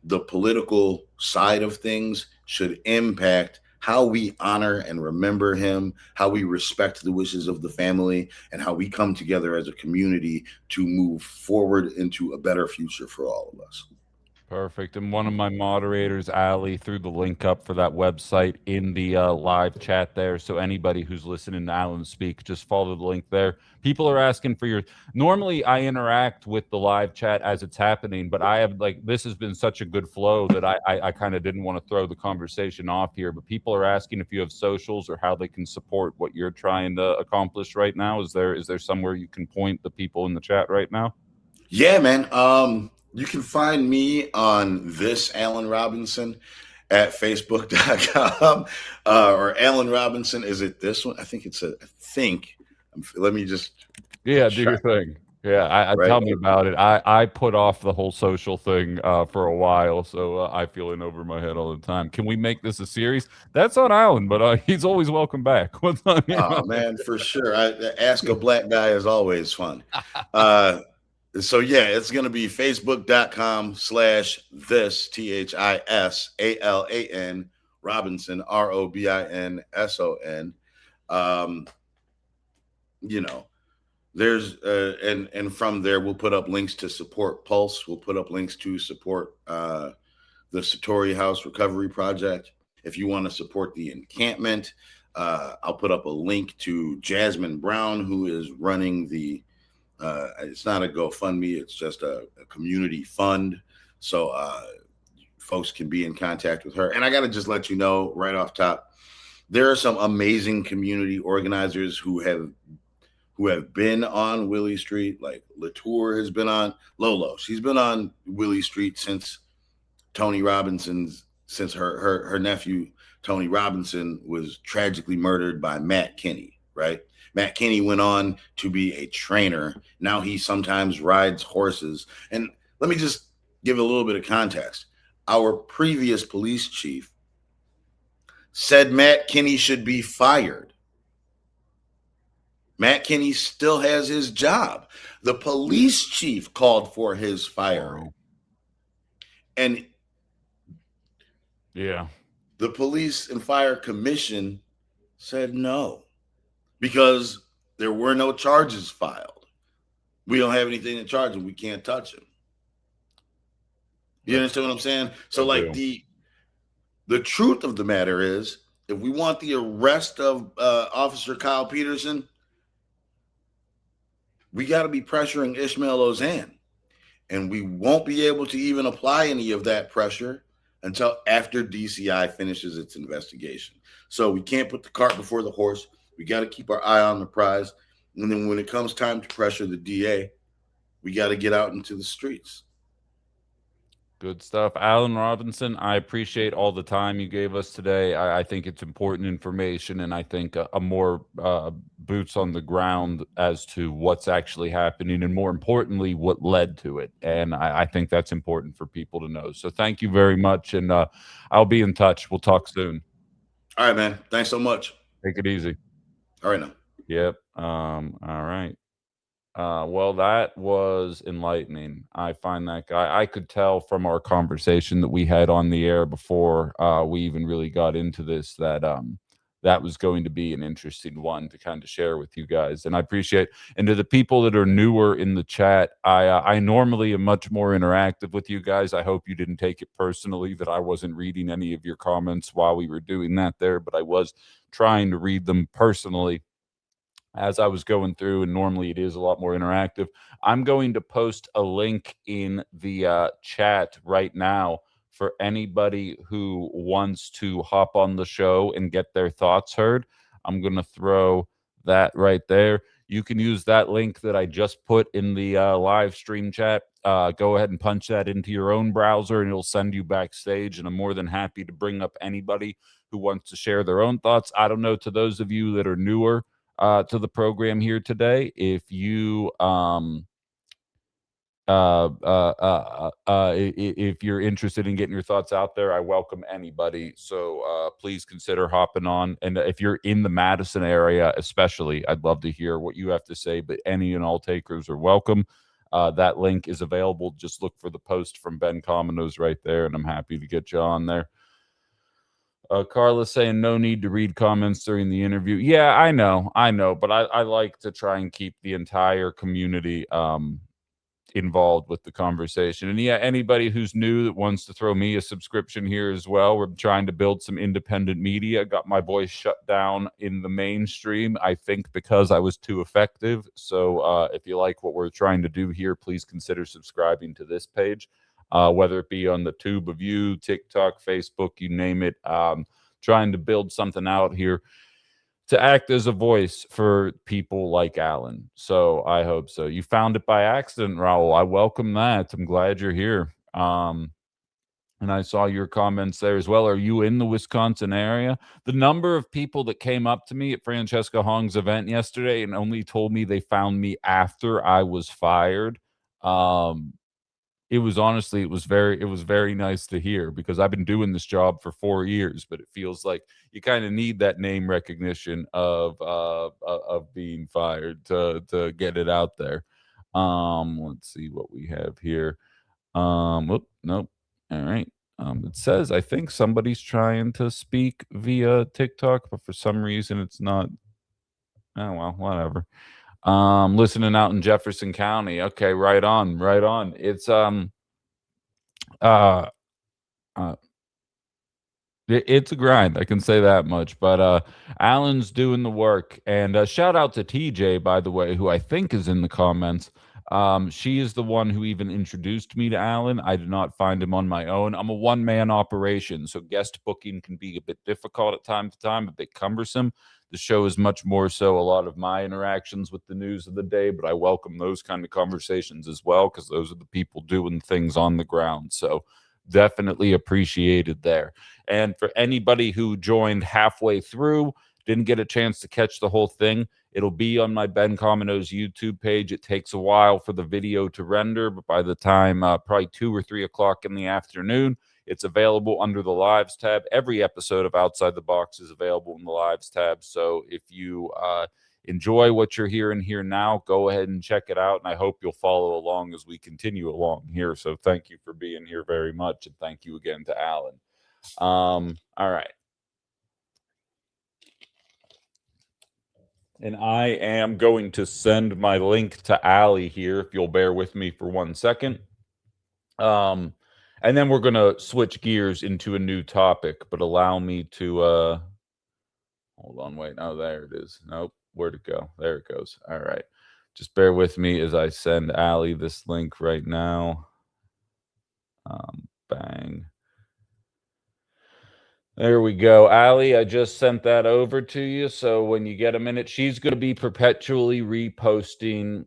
the political side of things should impact how we honor and remember him, how we respect the wishes of the family, and how we come together as a community to move forward into a better future for all of us. Perfect. And one of my moderators, Ali, threw the link up for that website in the live chat there. So anybody who's listening to Alan speak, just follow the link there. People are asking for normally I interact with the live chat as it's happening, but I have this has been such a good flow that I kind of didn't want to throw the conversation off here. But people are asking if you have socials or how they can support what you're trying to accomplish right now. Is there somewhere you can point the people in the chat right now? Yeah, man. You can find me on This Allen Robinson at Facebook.com or Allen Robinson. Is it this one? I think it's let me just. Yeah, do your thing. Yeah, right. Tell me about it. I put off the whole social thing for a while, so I feel in over my head all the time. Can we make this a series? That's on Alan, but he's always welcome back. What's on here? Oh, man, for sure. Ask a Black Guy is always fun. So yeah, it's going to be facebook.com/this THISALAN Robinson ROBINSON. There's and from there we'll put up links to support Pulse. We'll put up links to support the Satori House Recovery Project. If you want to support the encampment, I'll put up a link to Jasmine Brown, who is running the It's not a GoFundMe. It's just a community fund. So folks can be in contact with her. And I got to just let you know right off top, there are some amazing community organizers who have been on Willie Street. Like Latour has been on Lolo. She's been on Willie Street since Tony Robinson's, since her nephew Tony Robinson was tragically murdered by Matt Kinney, right? Matt Kinney went on to be a trainer. Now he sometimes rides horses. And let me just give a little bit of context. Our previous police chief said Matt Kinney should be fired. Matt Kinney still has his job. The police chief called for his firing. And yeah, the Police and Fire Commission said no, because there were no charges filed. We don't have anything to charge him. We can't touch him. You understand what I'm saying? So like the truth of the matter is, if we want the arrest of Officer Kyle Peterson, we got to be pressuring Ishmael Ozan. And we won't be able to even apply any of that pressure until after DCI finishes its investigation. So we can't put the cart before the horse. We got to keep our eye on the prize. And then when it comes time to pressure the DA, we got to get out into the streets. Good stuff. Alan Robinson, I appreciate all the time you gave us today. I think it's important information, and I think a more boots on the ground as to what's actually happening, and more importantly, what led to it. And I think that's important for people to know. So thank you very much, and I'll be in touch. We'll talk soon. All right, man. Thanks so much. Take it easy. All right, now. Yep. All right. Well, that was enlightening. I find that guy, I could tell from our conversation that we had on the air before we even really got into this, that that was going to be an interesting one to kind of share with you guys. And I appreciate, and to the people that are newer in the chat, I normally am much more interactive with you guys. I hope you didn't take it personally that I wasn't reading any of your comments while we were doing that there, but I was trying to read them personally as I was going through, and normally it is a lot more interactive. I'm going to post a link in the chat right now for anybody who wants to hop on the show and get their thoughts heard. I'm going to throw that right there. You can use that link that I just put in the live stream chat. Go ahead and punch that into your own browser, and it'll send you backstage. And I'm more than happy to bring up anybody who wants to share their own thoughts. I don't know, to those of you that are newer to the program here today, if you if you're interested in getting your thoughts out there, I welcome anybody. So please consider hopping on. And if you're in the Madison area, especially, I'd love to hear what you have to say. But any and all takers are welcome. That link is available. Just look for the post from Ben Cominos right there, and I'm happy to get you on there. Carla saying no need to read comments during the interview. Yeah, I know, but I like to try and keep the entire community involved with the conversation. And yeah, anybody who's new that wants to throw me a subscription here as well. We're trying to build some independent media. Got my voice shut down in the mainstream, I think, because I was too effective. So if you like what we're trying to do here, please consider subscribing to this page. Whether it be on the tube of you, TikTok, Facebook, you name it. Trying to build something out here to act as a voice for people like Alan. So I hope so. You found it by accident, Raul. I welcome that. I'm glad you're here. And I saw your comments there as well. Are you in the Wisconsin area? The number of people that came up to me at Francesca Hong's event yesterday and only told me they found me after I was fired, it was honestly, it was very nice to hear, because I've been doing this job for 4 years, but it feels like you kind of need that name recognition of being fired to get it out there. Let's see what we have here. Nope. All right. It says, I think somebody's trying to speak via TikTok, but for some reason it's not. Oh, well, whatever. Listening out in Jefferson County. Okay, right on. It's It's a grind, I can say that much. But Alan's doing the work, and shout out to TJ, by the way, who I think is in the comments. She is the one who even introduced me to Alan. I did not find him on my own. I'm a one-man operation, so guest booking can be a bit difficult at time to time, a bit cumbersome. The show is much more so a lot of my interactions with the news of the day, but I welcome those kind of conversations as well, because those are the people doing things on the ground. So definitely appreciated there. And for anybody who joined halfway through, didn't get a chance to catch the whole thing, it'll be on my Ben Cominos YouTube page. It takes a while for the video to render, but by the time probably 2 or 3 o'clock in the afternoon, it's available under the Lives tab. Every episode of Outside the Box is available in the Lives tab. So if you enjoy what you're hearing here now, go ahead and check it out. And I hope you'll follow along as we continue along here. So thank you for being here very much. And thank you again to Alan. All right. And I am going to send my link to Allie here, if you'll bear with me for 1 second. And then we're going to switch gears into a new topic, but allow me to, hold on, wait, no, there it is. Nope, where'd it go? There it goes. All right. Just bear with me as I send Allie this link right now. Bang. There we go. Allie, I just sent that over to you. So when you get a minute, she's going to be perpetually reposting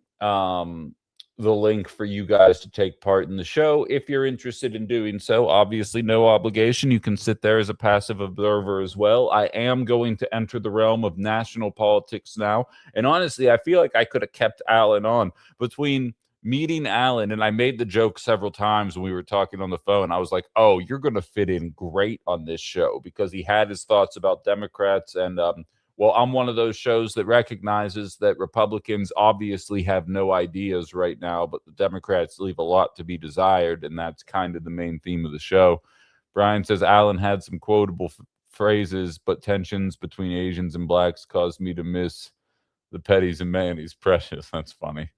the link for you guys to take part in the show. If you're interested in doing so, obviously no obligation. You can sit there as a passive observer as well. I am going to enter the realm of national politics now. And honestly, I feel like I could have kept Alan on. Between meeting Alan, and I made the joke several times when we were talking on the phone, I was like, oh, you're going to fit in great on this show, because he had his thoughts about Democrats. And well, I'm one of those shows that recognizes that Republicans obviously have no ideas right now, but the Democrats leave a lot to be desired, and that's kind of the main theme of the show. Brian says Alan had some quotable phrases, but tensions between Asians and blacks caused me to miss the petties and mayonnaise. Precious. That's funny.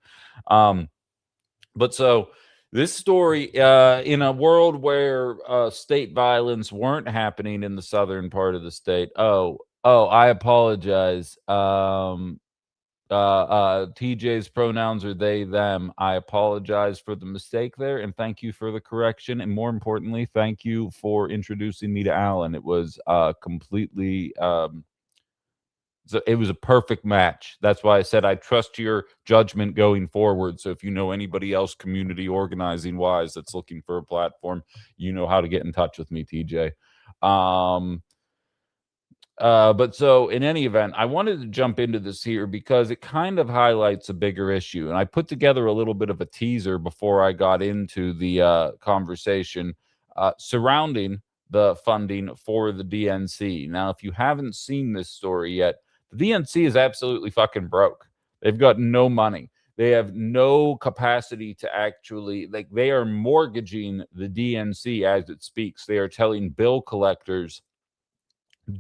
But so this story, in a world where state violence weren't happening in the southern part of the state. Oh, I apologize. TJ's pronouns are they, them. I apologize for the mistake there, and thank you for the correction. And more importantly, thank you for introducing me to Alan. It was completely... So it was a perfect match. That's why I said I trust your judgment going forward. So if you know anybody else community organizing wise that's looking for a platform, you know how to get in touch with me, TJ. But so in any event, I wanted to jump into this here because it kind of highlights a bigger issue. And I put together a little bit of a teaser before I got into the conversation surrounding the funding for the DNC. Now, if you haven't seen this story yet, the DNC is absolutely fucking broke. They've got no money. They have no capacity to actually, like, they are mortgaging the DNC as it speaks. They are telling bill collectors,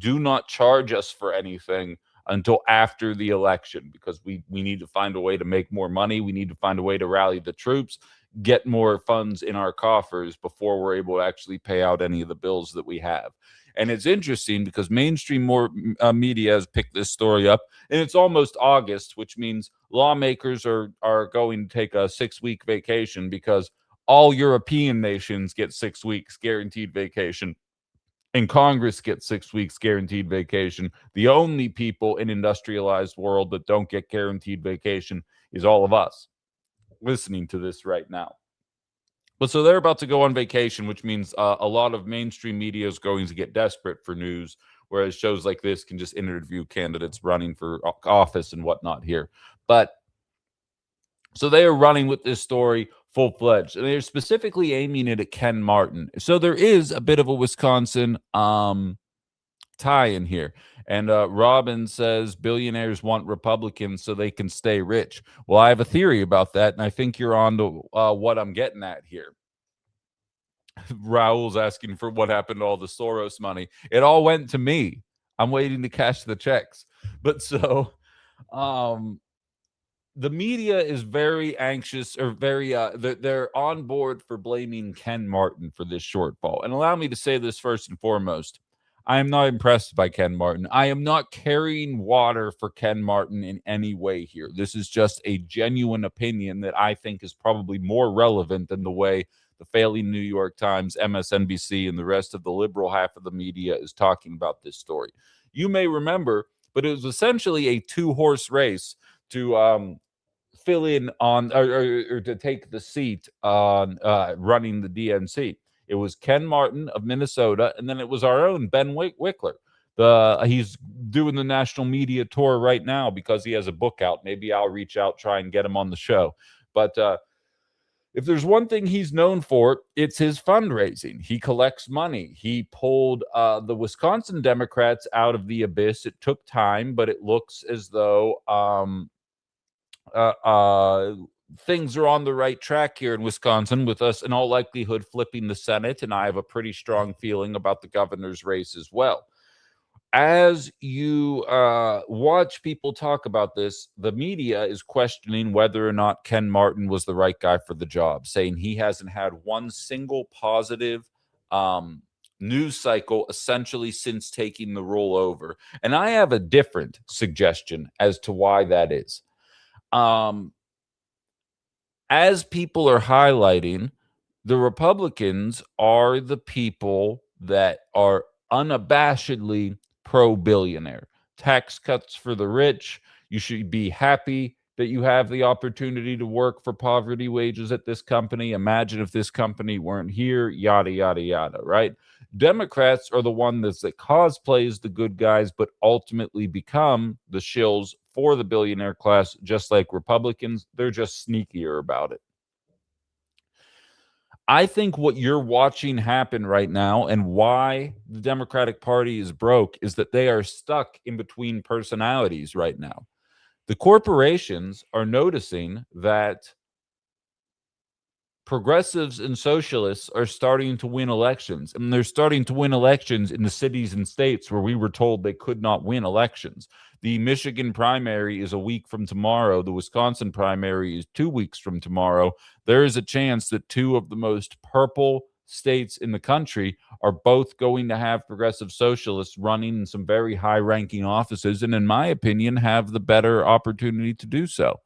do not charge us for anything until after the election, because we need to find a way to make more money. We need to find a way to rally the troops, get more funds in our coffers before we're able to actually pay out any of the bills that we have. And it's interesting because mainstream media has picked this story up, and it's almost August, which means lawmakers are going to take a 6-week vacation, because all European nations get 6 weeks guaranteed vacation, and Congress gets 6 weeks guaranteed vacation. The only people in industrialized world that don't get guaranteed vacation is all of us listening to this right now. But so they're about to go on vacation, which means a lot of mainstream media is going to get desperate for news, whereas shows like this can just interview candidates running for office and whatnot here. But so they are running with this story full-fledged, and they're specifically aiming it at Ken Martin. So there is a bit of a Wisconsin tie in here. And Robin says billionaires want Republicans so they can stay rich. Well, I have a theory about that, and I think you're on to what I'm getting at here. Raul's asking for what happened to all the Soros money. It all went to me. I'm waiting to cash the checks. But so the media is very anxious, or very they're on board for blaming Ken Martin for this shortfall. And allow me to say this first and foremost. I am not impressed by Ken Martin. I am not carrying water for Ken Martin in any way here. This is just a genuine opinion that I think is probably more relevant than the way the failing New York Times, MSNBC, and the rest of the liberal half of the media is talking about this story. You may remember, but it was essentially a 2-horse race to fill in on or to take the seat on running the DNC. It was Ken Martin of Minnesota, and then it was our own Ben Wickler. He's doing the national media tour right now because he has a book out. Maybe I'll reach out, try and get him on the show. But if there's one thing he's known for, it's his fundraising. He collects money. He pulled the Wisconsin Democrats out of the abyss. It took time, but it looks as though things are on the right track here in Wisconsin, with us in all likelihood flipping the Senate, and I have a pretty strong feeling about the governor's race as well. As you watch people talk about this, the media is questioning whether or not Ken Martin was the right guy for the job, saying he hasn't had one single positive news cycle essentially since taking the role over. And I have a different suggestion as to why that is. As people are highlighting, the Republicans are the people that are unabashedly pro-billionaire. Tax cuts for the rich. You should be happy that you have the opportunity to work for poverty wages at this company. Imagine if this company weren't here, yada, yada, yada, right? Democrats are the ones that cosplays the good guys, but ultimately become the shills for the billionaire class, just like Republicans. They're just sneakier about it. I think what you're watching happen right now and why the Democratic Party is broke is that they are stuck in between personalities right now. The corporations are noticing that progressives and socialists are starting to win elections, and they're starting to win elections in the cities and states where we were told they could not win elections. The Michigan primary is a week from tomorrow. The Wisconsin primary is 2 weeks from tomorrow. There is a chance that 2 of the most purple states in the country are both going to have progressive socialists running in some very high-ranking offices, and in my opinion, have the better opportunity to do so.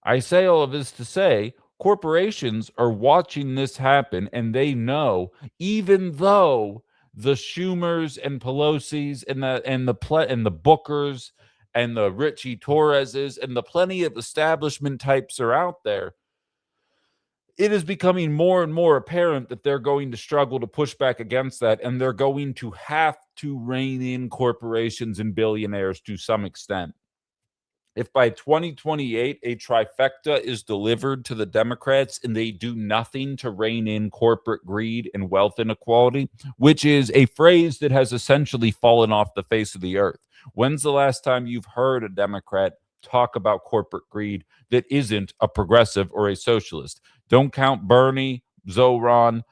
I say all of this to say corporations are watching this happen, and they know, even though the Schumers and Pelosi's and the Bookers and the Richie Torreses and the plenty of establishment types are out there, it is becoming more and more apparent that they're going to struggle to push back against that, and they're going to have to rein in corporations and billionaires to some extent. If by 2028 a trifecta is delivered to the Democrats and they do nothing to rein in corporate greed and wealth inequality, which is a phrase that has essentially fallen off the face of the earth. When's the last time you've heard a Democrat talk about corporate greed that isn't a progressive or a socialist? Don't count Bernie, Zoran,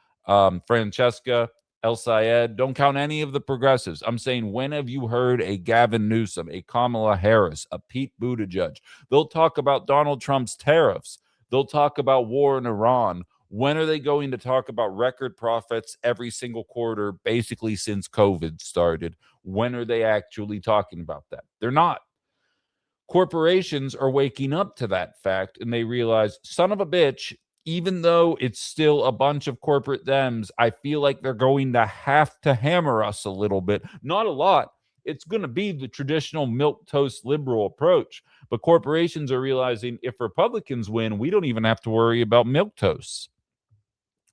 Francesca, El Sayed. Don't count any of the progressives. I'm saying, when have you heard a Gavin Newsom, a Kamala Harris, a Pete Buttigieg? They'll talk about Donald Trump's tariffs. They'll talk about war in Iran. When are they going to talk about record profits every single quarter, basically since COVID started? When are they actually talking about that? They're not. Corporations are waking up to that fact, and they realize, son of a bitch, even though it's still a bunch of corporate Dems, I feel like they're going to have to hammer us a little bit. Not a lot. It's going to be the traditional milquetoast liberal approach. But corporations are realizing, if Republicans win, we don't even have to worry about milquetoasts.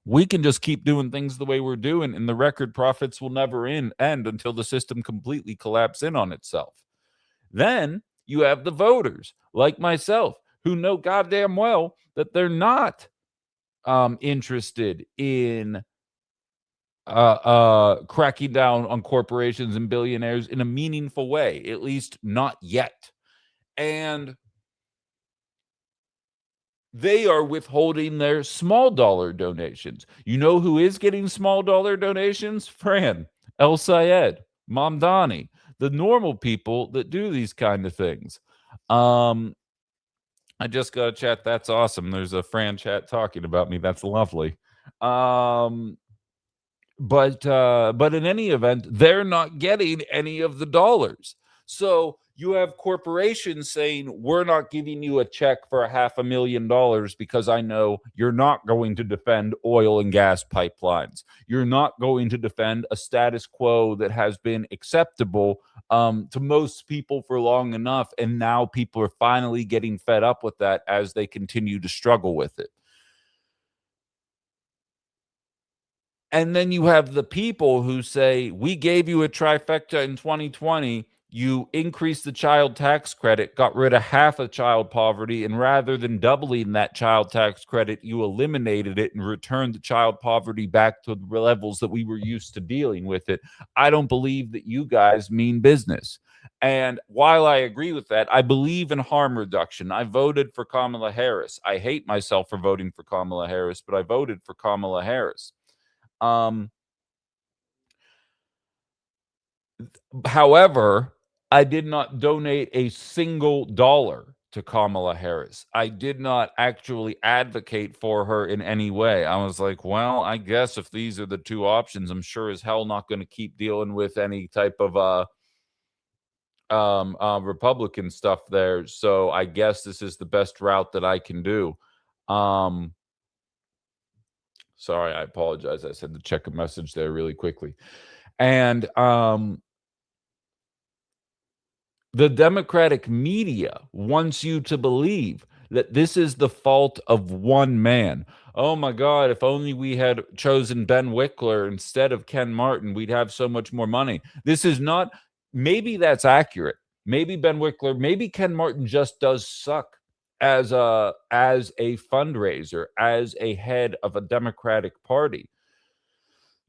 We can just keep doing things the way we're doing, and the record profits will never end until the system completely collapses in on itself. Then you have the voters, like myself, who know goddamn well that they're not interested in cracking down on corporations and billionaires in a meaningful way, at least not yet. And they are withholding their small dollar donations. You know who is getting small dollar donations? Fran, El Sayed, Mamdani, the normal people that do these kind of things. I just got a chat. That's awesome. There's a Fran chat talking about me. That's lovely. But in any event, they're not getting any of the dollars. So you have corporations saying, we're not giving you a check for $500,000 because I know you're not going to defend oil and gas pipelines. You're not going to defend a status quo that has been acceptable to most people for long enough. And now people are finally getting fed up with that as they continue to struggle with it. And then you have the people who say, we gave you a trifecta in 2020. You increased the child tax credit, got rid of half of child poverty, and rather than doubling that child tax credit, you eliminated it and returned the child poverty back to the levels that we were used to dealing with it. I don't believe that you guys mean business. And while I agree with that, I believe in harm reduction. I voted for Kamala Harris. I hate myself for voting for Kamala Harris, but I voted for Kamala Harris. However, I did not donate a single dollar to Kamala Harris. I did not actually advocate for her in any way. I was like, well, I guess if these are the two options, I'm sure as hell not going to keep dealing with any type of Republican stuff there. So I guess this is the best route that I can do. Sorry, I apologize. I said to check a message there really quickly. And the Democratic media wants you to believe that this is the fault of one man. Oh my God, if only we had chosen Ben Wickler instead of Ken Martin, we'd have so much more money. This is not, maybe that's accurate. Maybe Ben Wickler, maybe Ken Martin just does suck as a fundraiser, as a head of a Democratic Party.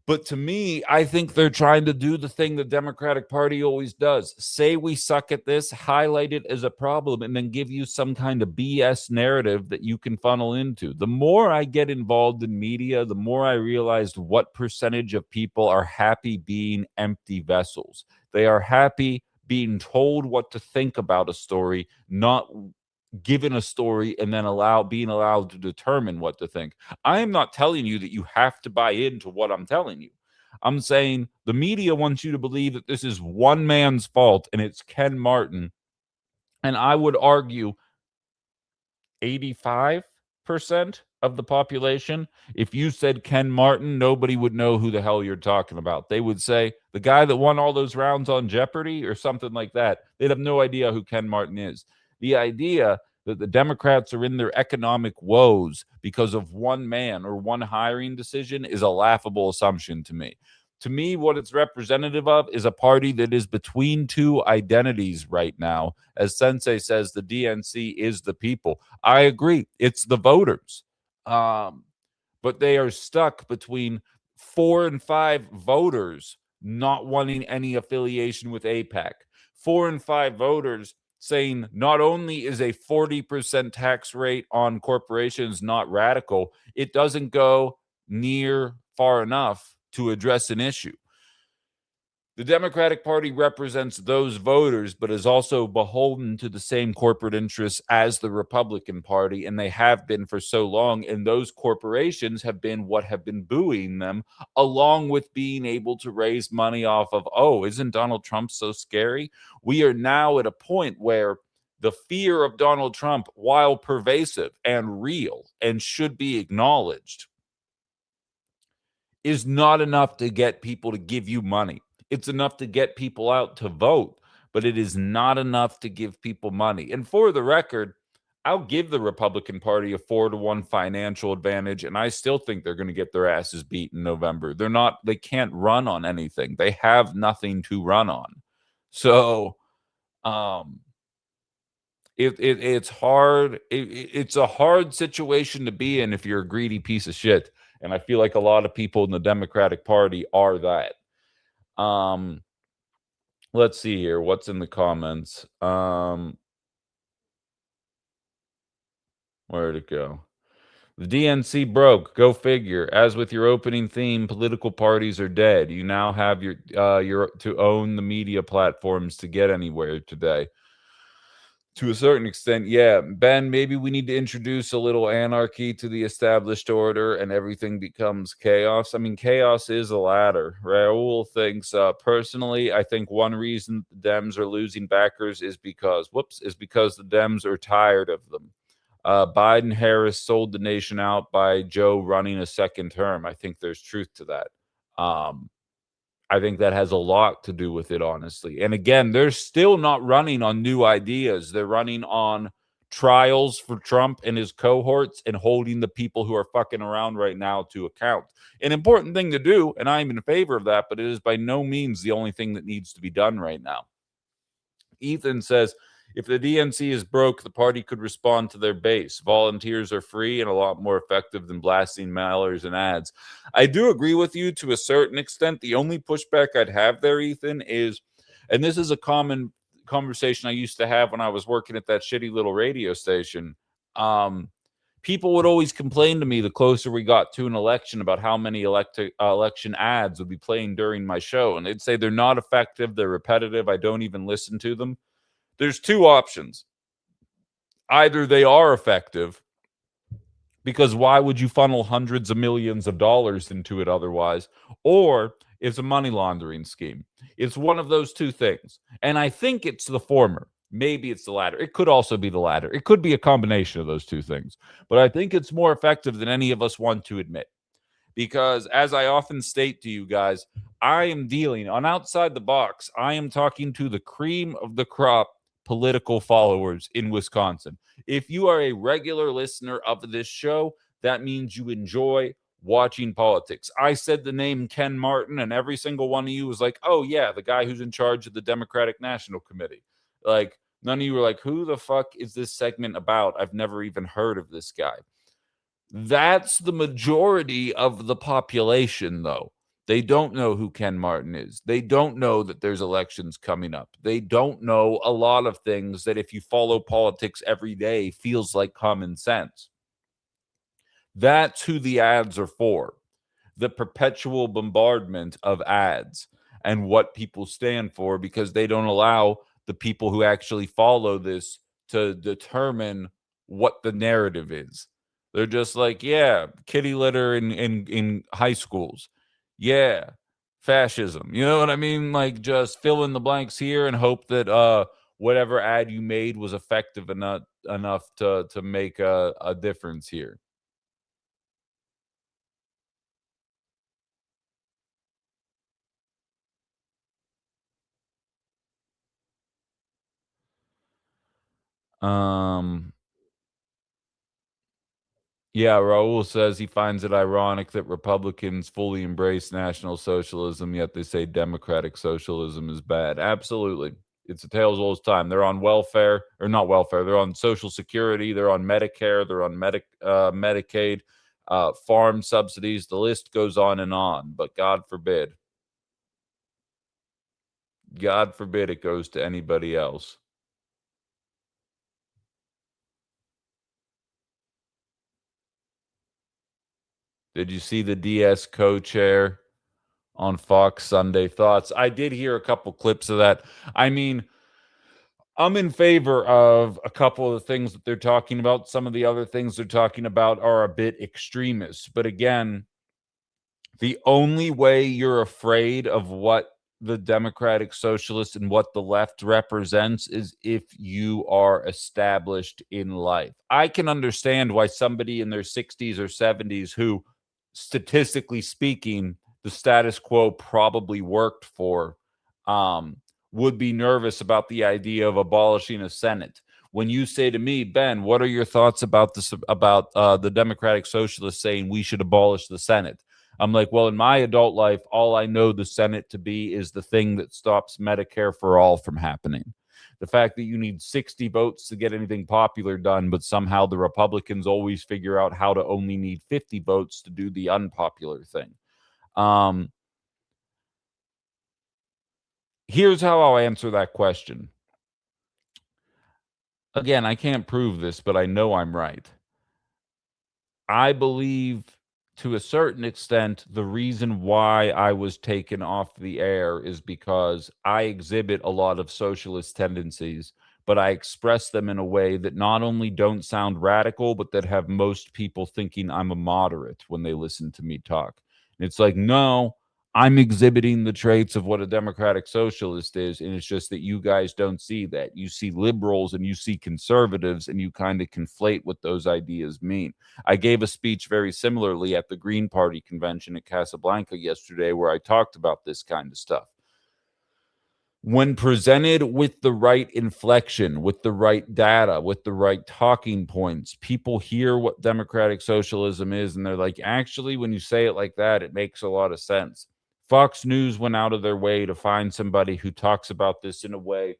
But to me, I think they're trying to do the thing the Democratic Party always does. Say we suck at this, highlight it as a problem, and then give you some kind of BS narrative that you can funnel into. The more I get involved in media, the more I realized what percentage of people are happy being empty vessels. They are happy being told what to think about a story, not given a story and then being allowed to determine what to think. I am not telling you that you have to buy into what I'm telling you. I'm saying the media wants you to believe that this is one man's fault and it's Ken Martin. And I would argue 85% of the population, if you said Ken Martin, nobody would know who the hell you're talking about. They would say the guy that won all those rounds on Jeopardy or something like that. They'd have no idea who Ken Martin is. The idea that the Democrats are in their economic woes because of one man or one hiring decision is a laughable assumption to me. To me, what it's representative of is a party that is between two identities right now. As Sensei says, the DNC is the people. I agree. It's the voters. But they are stuck between 4 and 5 voters not wanting any affiliation with AIPAC. 4 and 5 voters saying not only is a 40% tax rate on corporations not radical, it doesn't go near far enough to address an issue. The Democratic Party represents those voters, but is also beholden to the same corporate interests as the Republican Party, and they have been for so long, and those corporations have been what have been buoying them, along with being able to raise money off of, oh, isn't Donald Trump so scary? We are now at a point where the fear of Donald Trump, while pervasive and real and should be acknowledged, is not enough to get people to give you money. It's enough to get people out to vote, but it is not enough to give people money. And for the record, I'll give the Republican Party a 4-to-1 financial advantage, and I still think they're going to get their asses beat in November. They can't run on anything. They have nothing to run on. So, it's hard. It's a hard situation to be in if you're a greedy piece of shit. And I feel like a lot of people in the Democratic Party are that. Let's see here. What's in the comments? Where'd it go? The DNC broke. Go figure. As with your opening theme, political parties are dead. You now have your to own the media platforms to get anywhere today. To a certain extent, yeah. Ben, maybe we need to introduce a little anarchy to the established order and everything becomes chaos. I mean, chaos is a ladder. Raul thinks, personally, I think one reason the Dems are losing backers is because the Dems are tired of them. Biden-Harris sold the nation out by Joe running a second term. I think there's truth to that. I think that has a lot to do with it, honestly. And again, they're still not running on new ideas. They're running on trials for Trump and his cohorts and holding the people who are fucking around right now to account. An important thing to do, and I'm in favor of that, but it is by no means the only thing that needs to be done right now. Ethan says, if the DNC is broke, the party could respond to their base. Volunteers are free and a lot more effective than blasting mailers and ads. I do agree with you to a certain extent. The only pushback I'd have there, Ethan, is, and this is a common conversation I used to have when I was working at that shitty little radio station. People would always complain to me the closer we got to an election about how many election ads would be playing during my show. And they'd say they're not effective, they're repetitive, I don't even listen to them. There's two options. Either they are effective, because why would you funnel hundreds of millions of dollars into it otherwise? Or it's a money laundering scheme. It's one of those two things. And I think it's the former. Maybe it's the latter. It could also be the latter. It could be a combination of those two things. But I think it's more effective than any of us want to admit. Because as I often state to you guys, I am dealing on outside the box. I am talking to the cream of the crop political followers in Wisconsin. If you are a regular listener of this show, that means you enjoy watching politics. I said the name Ken Martin, and every single one of you was like, oh yeah, the guy who's in charge of the Democratic National Committee. Like, none of you were like, who the fuck is this segment about? I've never even heard of this guy. That's the majority of the population, though. They don't know who Ken Martin is. They don't know that there's elections coming up. They don't know a lot of things that, if you follow politics every day, feels like common sense. That's who the ads are for. The perpetual bombardment of ads and what people stand for, because they don't allow the people who actually follow this to determine what the narrative is. They're just like, yeah, kitty litter in high schools. Yeah, fascism. You know what I mean? Like, just fill in the blanks here and hope that whatever ad you made was effective enough to make a difference here. Yeah, Raul says he finds it ironic that Republicans fully embrace National Socialism, yet they say democratic socialism is bad. Absolutely. It's a tale as old as time. They're on welfare, or not welfare. They're on Social Security. They're on Medicare. They're on Medicaid, farm subsidies. The list goes on and on. But God forbid it goes to anybody else. Did you see the DS co-chair on Fox Sunday Thoughts? I did hear a couple clips of that. I mean, I'm in favor of a couple of the things that they're talking about. Some of the other things they're talking about are a bit extremist. But again, the only way you're afraid of what the Democratic Socialists and what the left represents is if you are established in life. I can understand why somebody in their 60s or 70s who, statistically speaking, the status quo probably worked for, would be nervous about the idea of abolishing a Senate. When you say to me, Ben, what are your thoughts about this, about the Democratic Socialists saying we should abolish the Senate? I'm like, well, in my adult life, all I know the Senate to be is the thing that stops Medicare for all from happening. The fact that you need 60 votes to get anything popular done, but somehow the Republicans always figure out how to only need 50 votes to do the unpopular thing. Here's how I'll answer that question. Again, I can't prove this, but I know I'm right. I believe to a certain extent, the reason why I was taken off the air is because I exhibit a lot of socialist tendencies, but I express them in a way that not only don't sound radical, but that have most people thinking I'm a moderate when they listen to me talk. And it's like, no, I'm exhibiting the traits of what a democratic socialist is, and it's just that you guys don't see that. You see liberals and you see conservatives, and you kind of conflate what those ideas mean. I gave a speech very similarly at the Green Party convention at Casablanca yesterday where I talked about this kind of stuff. When presented with the right inflection, with the right data, with the right talking points, people hear what democratic socialism is, and they're like, actually, when you say it like that, it makes a lot of sense. Fox News went out of their way to find somebody who talks about this in a way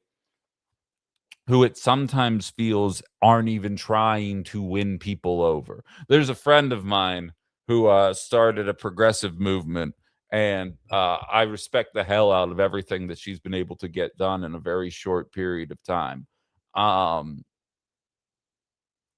who it sometimes feels aren't even trying to win people over. There's a friend of mine who started a progressive movement, and I respect the hell out of everything that she's been able to get done in a very short period of time. And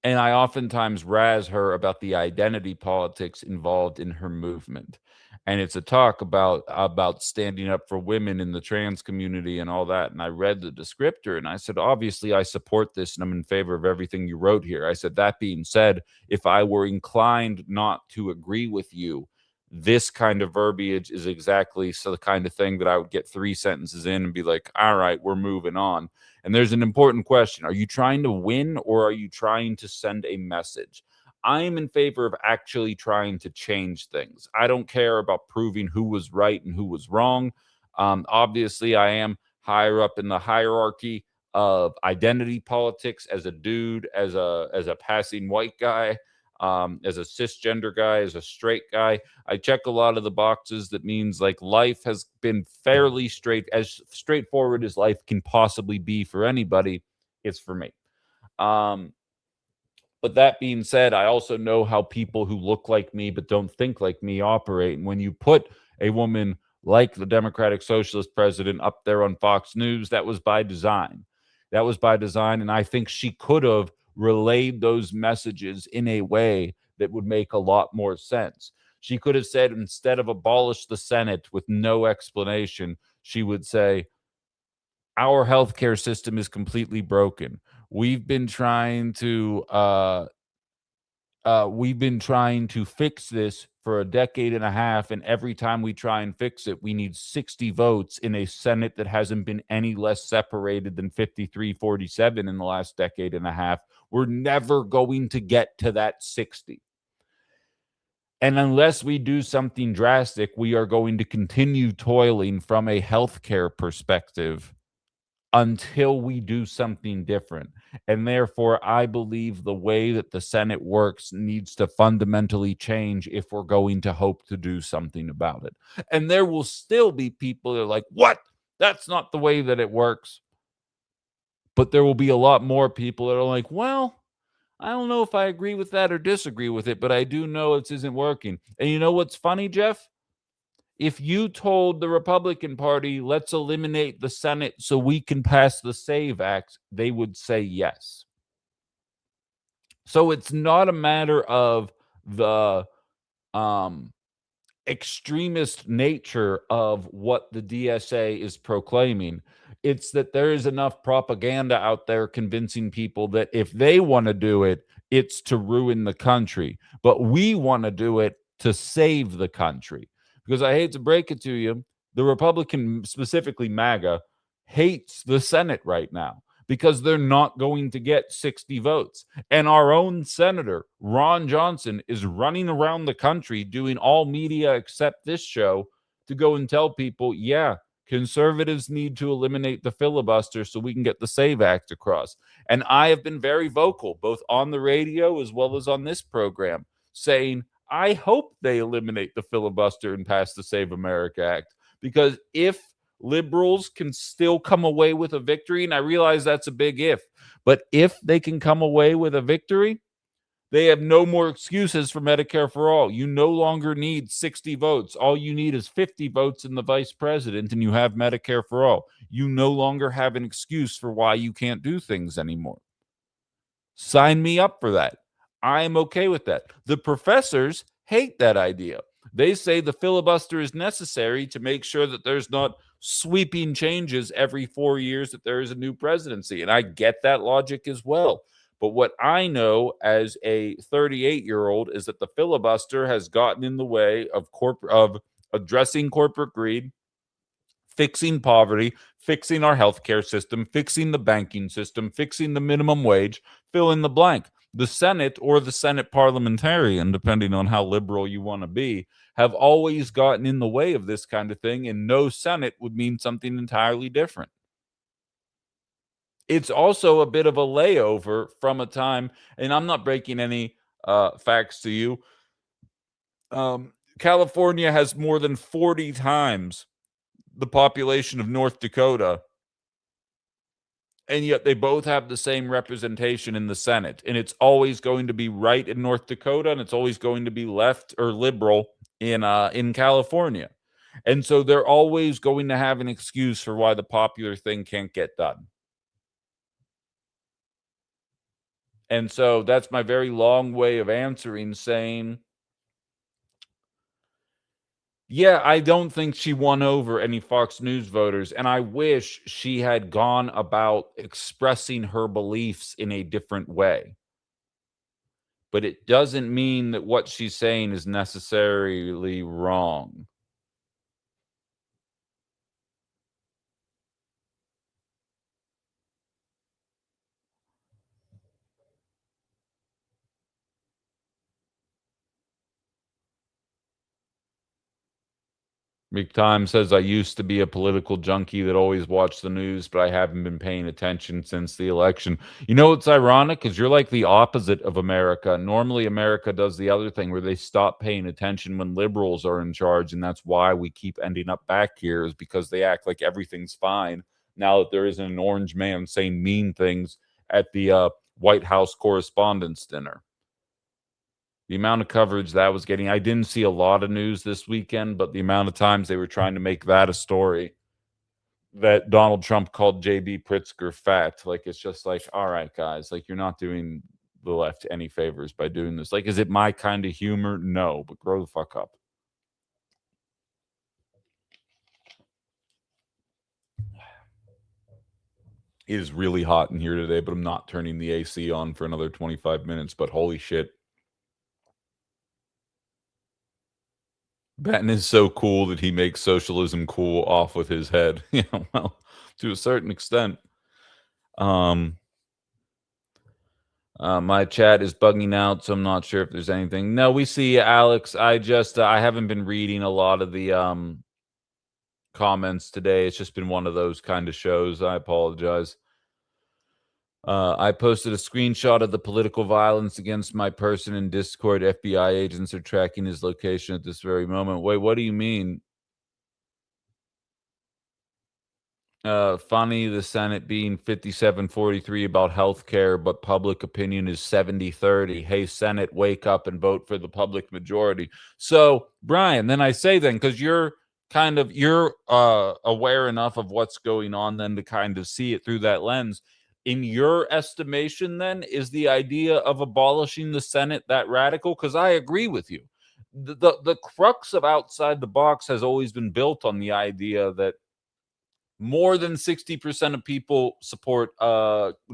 I oftentimes razz her about the identity politics involved in her movement. And it's a talk about standing up for women in the trans community and all that. And I read the descriptor and I said, obviously, I support this and I'm in favor of everything you wrote here. I said, that being said, if I were inclined not to agree with you, this kind of verbiage is exactly the kind of thing that I would get 3 sentences in and be like, all right, we're moving on. And there's an important question. Are you trying to win or are you trying to send a message? I am in favor of actually trying to change things. I don't care about proving who was right and who was wrong. Obviously, I am higher up in the hierarchy of identity politics as a dude, as a passing white guy, as a cisgender guy, as a straight guy. I check a lot of the boxes. That means like life has been fairly as straightforward as life can possibly be for anybody. It's for me. But that being said, I also know how people who look like me but don't think like me operate. And when you put a woman like the Democratic Socialist president up there on Fox News, that was by design. That was by design. And I think she could have relayed those messages in a way that would make a lot more sense. She could have said, instead of abolish the Senate with no explanation, she would say, our healthcare system is completely broken. We've been trying to fix this for a decade and a half, and every time we try and fix it, we need 60 votes in a Senate that hasn't been any less separated than 53-47 in the last decade and a half. We're never going to get to that 60. And unless we do something drastic, we are going to continue toiling from a healthcare perspective until we do something different. And therefore, I believe the way that the Senate works needs to fundamentally change if we're going to hope to do something about it. And there will still be people that are like, what? That's not the way that it works. But there will be a lot more people that are like, well, I don't know if I agree with that or disagree with it, but I do know it isn't working. And you know what's funny, Jeff? If you told the Republican Party, let's eliminate the Senate so we can pass the SAVE Act, they would say yes. So it's not a matter of the extremist nature of what the DSA is proclaiming. It's that there is enough propaganda out there convincing people that if they want to do it, it's to ruin the country. But we want to do it to save the country. Because I hate to break it to you, the Republican, specifically MAGA, hates the Senate right now because they're not going to get 60 votes. And our own senator, Ron Johnson, is running around the country doing all media except this show to go and tell people, yeah, conservatives need to eliminate the filibuster so we can get the SAVE Act across. And I have been very vocal, both on the radio as well as on this program, saying, I hope they eliminate the filibuster and pass the Save America Act, because if liberals can still come away with a victory, and I realize that's a big if, but if they can come away with a victory, they have no more excuses for Medicare for all. You no longer need 60 votes. All you need is 50 votes in the vice president, and you have Medicare for all. You no longer have an excuse for why you can't do things anymore. Sign me up for that. I am okay with that. The professors hate that idea. They say the filibuster is necessary to make sure that there's not sweeping changes every 4 years that there is a new presidency. And I get that logic as well. But what I know as a 38-year-old is that the filibuster has gotten in the way of addressing corporate greed, fixing poverty, fixing our healthcare system, fixing the banking system, fixing the minimum wage, fill in the blank. The Senate or the Senate parliamentarian, depending on how liberal you want to be, have always gotten in the way of this kind of thing, and no Senate would mean something entirely different. It's also a bit of a layover from a time, and I'm not breaking any facts to you. California has more than 40 times the population of North Dakota, and yet they both have the same representation in the Senate. And it's always going to be right in North Dakota, and it's always going to be left or liberal in California. And so they're always going to have an excuse for why the popular thing can't get done. And so that's my very long way of answering, saying, yeah, I don't think she won over any Fox News voters, and I wish she had gone about expressing her beliefs in a different way. But it doesn't mean that what she's saying is necessarily wrong. Meek Time says, I used to be a political junkie that always watched the news, but I haven't been paying attention since the election. You know what's ironic? Because you're like the opposite of America. Normally, America does the other thing where they stop paying attention when liberals are in charge, and that's why we keep ending up back here, is because they act like everything's fine now that there isn't an orange man saying mean things at the White House Correspondents' Dinner. The amount of coverage that was getting, I didn't see a lot of news this weekend, but the amount of times they were trying to make that a story, that Donald Trump called J.B. Pritzker fat. Like, it's just like, all right, guys, like, you're not doing the left any favors by doing this. Like, is it my kind of humor? No, but grow the fuck up. It is really hot in here today, but I'm not turning the AC on for another 25 minutes, but holy shit. Batten is so cool that he makes socialism cool off with his head. Yeah, well, to a certain extent. My chat is bugging out, so I'm not sure if there's anything. No, we see you, Alex. I haven't been reading a lot of the comments today. It's just been one of those kind of shows. I apologize. I posted a screenshot of the political violence against my person in Discord. FBI agents are tracking his location at this very moment. Wait, what do you mean? Funny, the Senate being 57-43 about health care, but public opinion is 70-30. Hey, Senate, wake up and vote for the public majority. So, Brian, then I say because you're aware enough of what's going on then to kind of see it through that lens. In your estimation, then, is the idea of abolishing the Senate that radical? Because I agree with you. The crux of outside the box has always been built on the idea that more than 60% of people support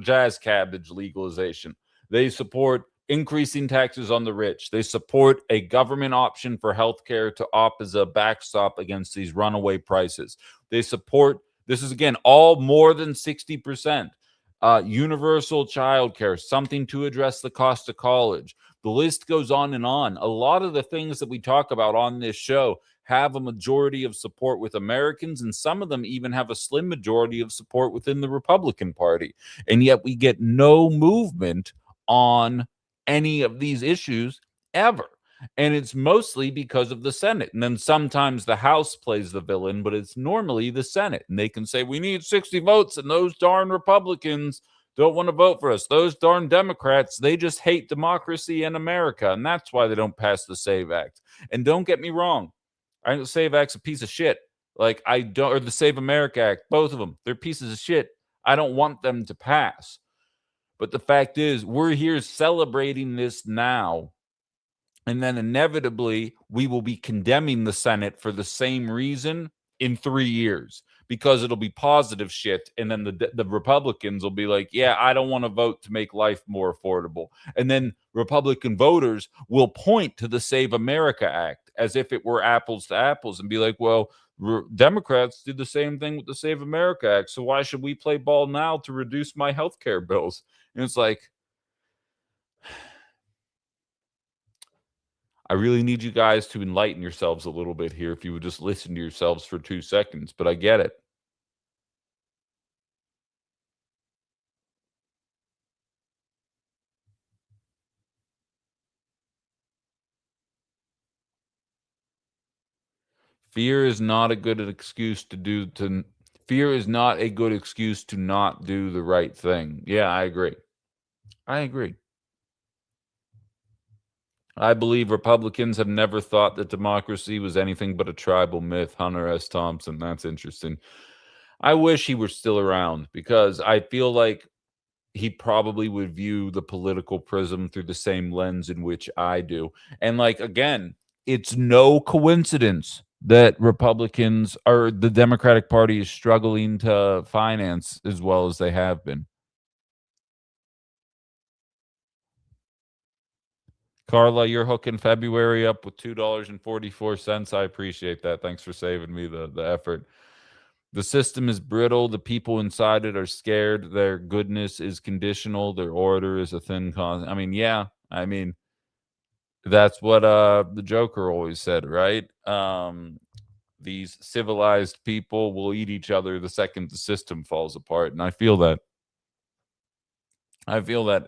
jazz cabbage legalization. They support increasing taxes on the rich. They support a government option for healthcare to opt as a backstop against these runaway prices. They support, this is again, all more than 60%. Universal childcare, something to address the cost of college. The list goes on and on. A lot of the things that we talk about on this show have a majority of support with Americans, and some of them even have a slim majority of support within the Republican Party. And yet we get no movement on any of these issues ever. And it's mostly because of the Senate. And then sometimes the House plays the villain, but it's normally the Senate. And they can say, we need 60 votes, and those darn Republicans don't want to vote for us. Those darn Democrats, they just hate democracy and America. And that's why they don't pass the SAVE Act. And don't get me wrong. I think the SAVE Act's a piece of shit. Like, I don't, or the Save America Act, both of them, they're pieces of shit. I don't want them to pass. But the fact is, we're here celebrating this now And then inevitably, we will be condemning the Senate for the same reason in 3 years, because it'll be positive shit. And then the Republicans will be like, yeah, I don't want to vote to make life more affordable. And then Republican voters will point to the Save America Act as if it were apples to apples and be like, well, Democrats did the same thing with the Save America Act, so why should we play ball now to reduce my health care bills? And it's like, I really need you guys to enlighten yourselves a little bit here if you would just listen to yourselves for 2 seconds, but I get it. Fear is not a good excuse fear is not a good excuse to not do the right thing. Yeah, I agree. I agree. I believe Republicans have never thought that democracy was anything but a tribal myth. Hunter S. Thompson, that's interesting. I wish he were still around, because I feel like he probably would view the political prism through the same lens in which I do. And like, again, it's no coincidence that Republicans or the Democratic Party is struggling to finance as well as they have been. Carla, you're hooking February up with $2.44. I appreciate that. Thanks for saving me the effort. The system is brittle. The people inside it are scared. Their goodness is conditional. Their order is a thin con. I mean, yeah. I mean, that's what the Joker always said, right? These civilized people will eat each other the second the system falls apart. And I feel that. I feel that.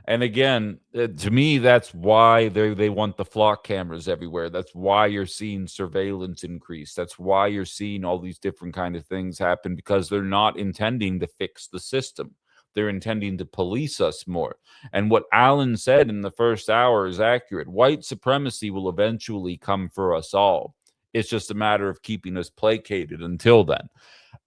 And again, to me, that's why they want the flock cameras everywhere. That's why you're seeing surveillance increase. That's why you're seeing all these different kind of things happen, because they're not intending to fix the system. They're intending to police us more. And what Alan said in the first hour is accurate. White supremacy will eventually come for us all. It's just a matter of keeping us placated until then.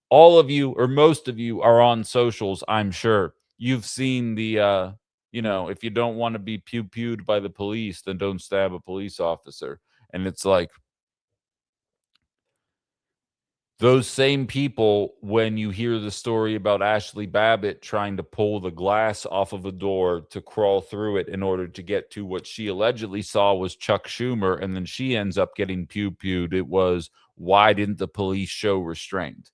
All of you, or most of you, are on socials, I'm sure. You've seen the if you don't want to be pew-pewed by the police, then don't stab a police officer. And it's like, those same people, when you hear the story about Ashley Babbitt trying to pull the glass off of a door to crawl through it in order to get to what she allegedly saw was Chuck Schumer, and then she ends up getting pew-pewed, it was, why didn't the police show restraint?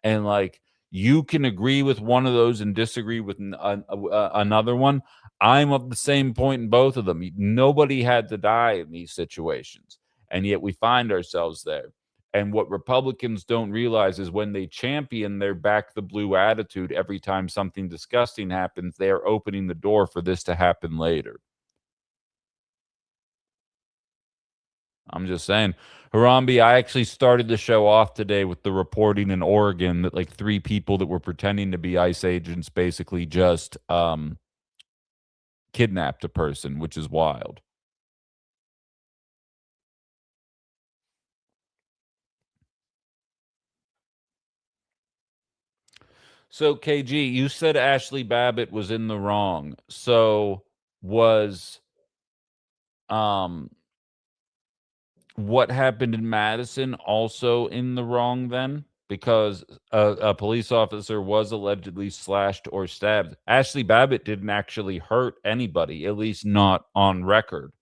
And like, you can agree with one of those and disagree with another one. I'm of the same point in both of them. Nobody had to die in these situations, and yet we find ourselves there. And what Republicans don't realize is when they champion their back the blue attitude every time something disgusting happens, they are opening the door for this to happen later. I'm just saying. Harambe, I actually started the show off today with the reporting in Oregon that like 3 people that were pretending to be ICE agents basically just kidnapped a person, which is wild. So, KG, you said Ashley Babbitt was in the wrong. So, was what happened in Madison also in the wrong then? Because a police officer was allegedly slashed or stabbed. Ashley Babbitt didn't actually hurt anybody, at least not on record.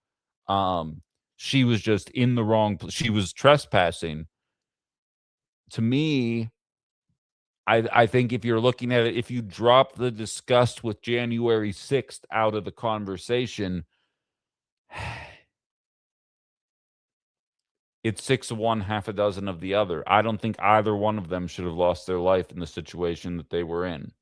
She was just in the wrong. She was trespassing. To me, I think if you're looking at it, if you drop the disgust with January 6th out of the conversation, it's 6 of one, half a dozen of the other. I don't think either one of them should have lost their life in the situation that they were in.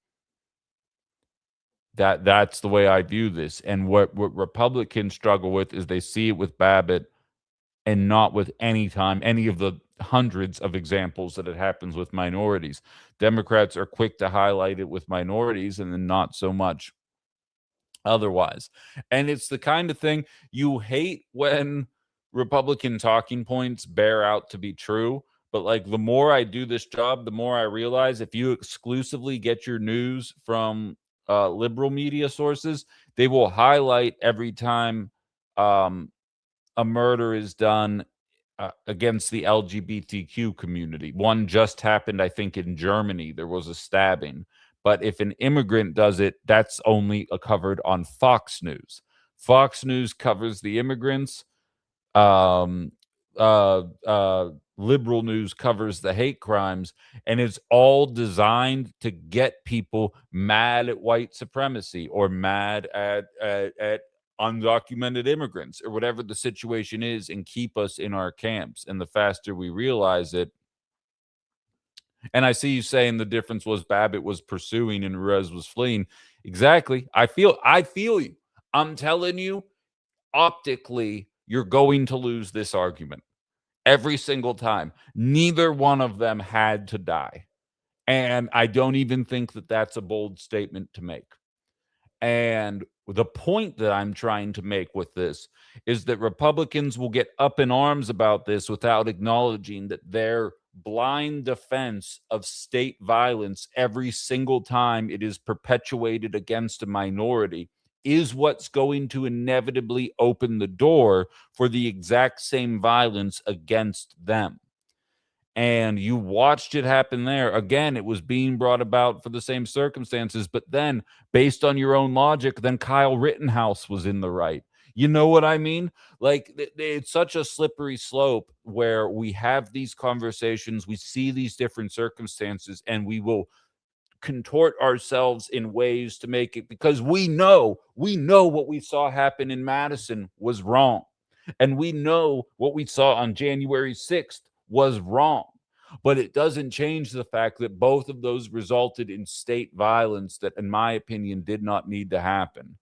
That's the way I view this. And what Republicans struggle with is they see it with Babbitt and not with any of the hundreds of examples that it happens with minorities. Democrats are quick to highlight it with minorities and then not so much otherwise. And it's the kind of thing you hate when Republican talking points bear out to be true. But like, the more I do this job, the more I realize if you exclusively get your news from liberal media sources, they will highlight every time a murder is done against the LGBTQ community. One just happened, I think, in Germany. There was a stabbing. But if an immigrant does it, that's only covered on Fox News. Fox News covers the immigrants. Um, Liberal news covers the hate crimes, and it's all designed to get people mad at white supremacy or mad at undocumented immigrants or whatever the situation is, and keep us in our camps. And the faster we realize it, and I see you saying the difference was Babbitt was pursuing and Ruiz was fleeing. Exactly. I feel you. I'm telling you, optically, you're going to lose this argument every single time. Neither one of them had to die. And I don't even think that that's a bold statement to make. And the point that I'm trying to make with this is that Republicans will get up in arms about this without acknowledging that their blind defense of state violence every single time it is perpetuated against a minority is what's going to inevitably open the door for the exact same violence against them. And you watched it happen there. Again, it was being brought about for the same circumstances, but then based on your own logic, then Kyle Rittenhouse was in the right. You know what I mean? Like, it's such a slippery slope where we have these conversations, we see these different circumstances, and we will contort ourselves in ways to make it, because we know what we saw happen in Madison was wrong. And we know what we saw on January 6th was wrong. But it doesn't change the fact that both of those resulted in state violence that, in my opinion, did not need to happen.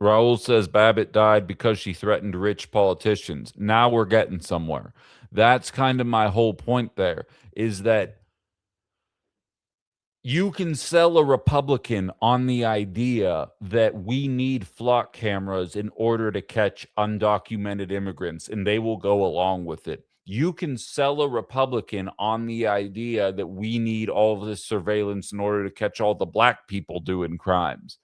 Raul says Babbitt died because she threatened rich politicians. Now we're getting somewhere. That's kind of my whole point there, is that you can sell a Republican on the idea that we need flock cameras in order to catch undocumented immigrants, and they will go along with it. You can sell a Republican on the idea that we need all of this surveillance in order to catch all the black people doing crimes.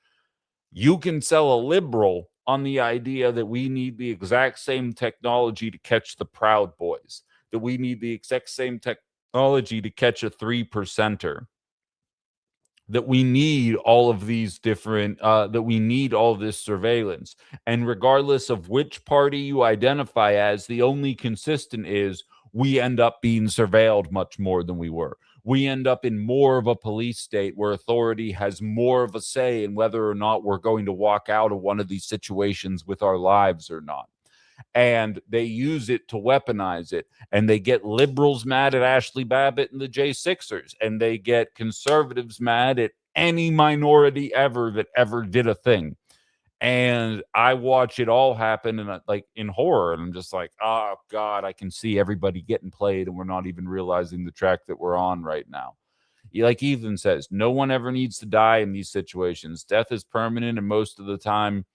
You can sell a liberal on the idea that we need the exact same technology to catch the Proud Boys, that we need the exact same technology to catch a 3%er. That we need all of these different, that we need all this surveillance. And regardless of which party you identify as, the only consistent is we end up being surveilled much more than we were. We end up in more of a police state where authority has more of a say in whether or not we're going to walk out of one of these situations with our lives or not. And they use it to weaponize it. And they get liberals mad at Ashley Babbitt and the J6ers. And they get conservatives mad at any minority ever that ever did a thing. And I watch it all happen in horror. And I'm just like, oh, God, I can see everybody getting played. And we're not even realizing the track that we're on right now. Like Ethan says, no one ever needs to die in these situations. Death is permanent. And most of the time,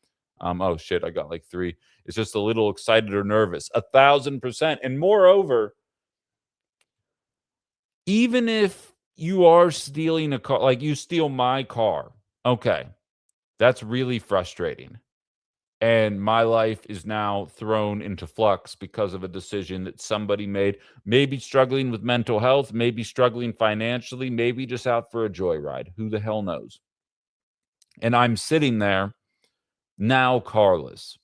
oh, shit, I got like 3. It's just a little excited or nervous. 1,000%. And moreover, even if you are stealing a car, like you steal my car, okay, that's really frustrating. And my life is now thrown into flux because of a decision that somebody made, maybe struggling with mental health, maybe struggling financially, maybe just out for a joyride. Who the hell knows? And I'm sitting there now carless.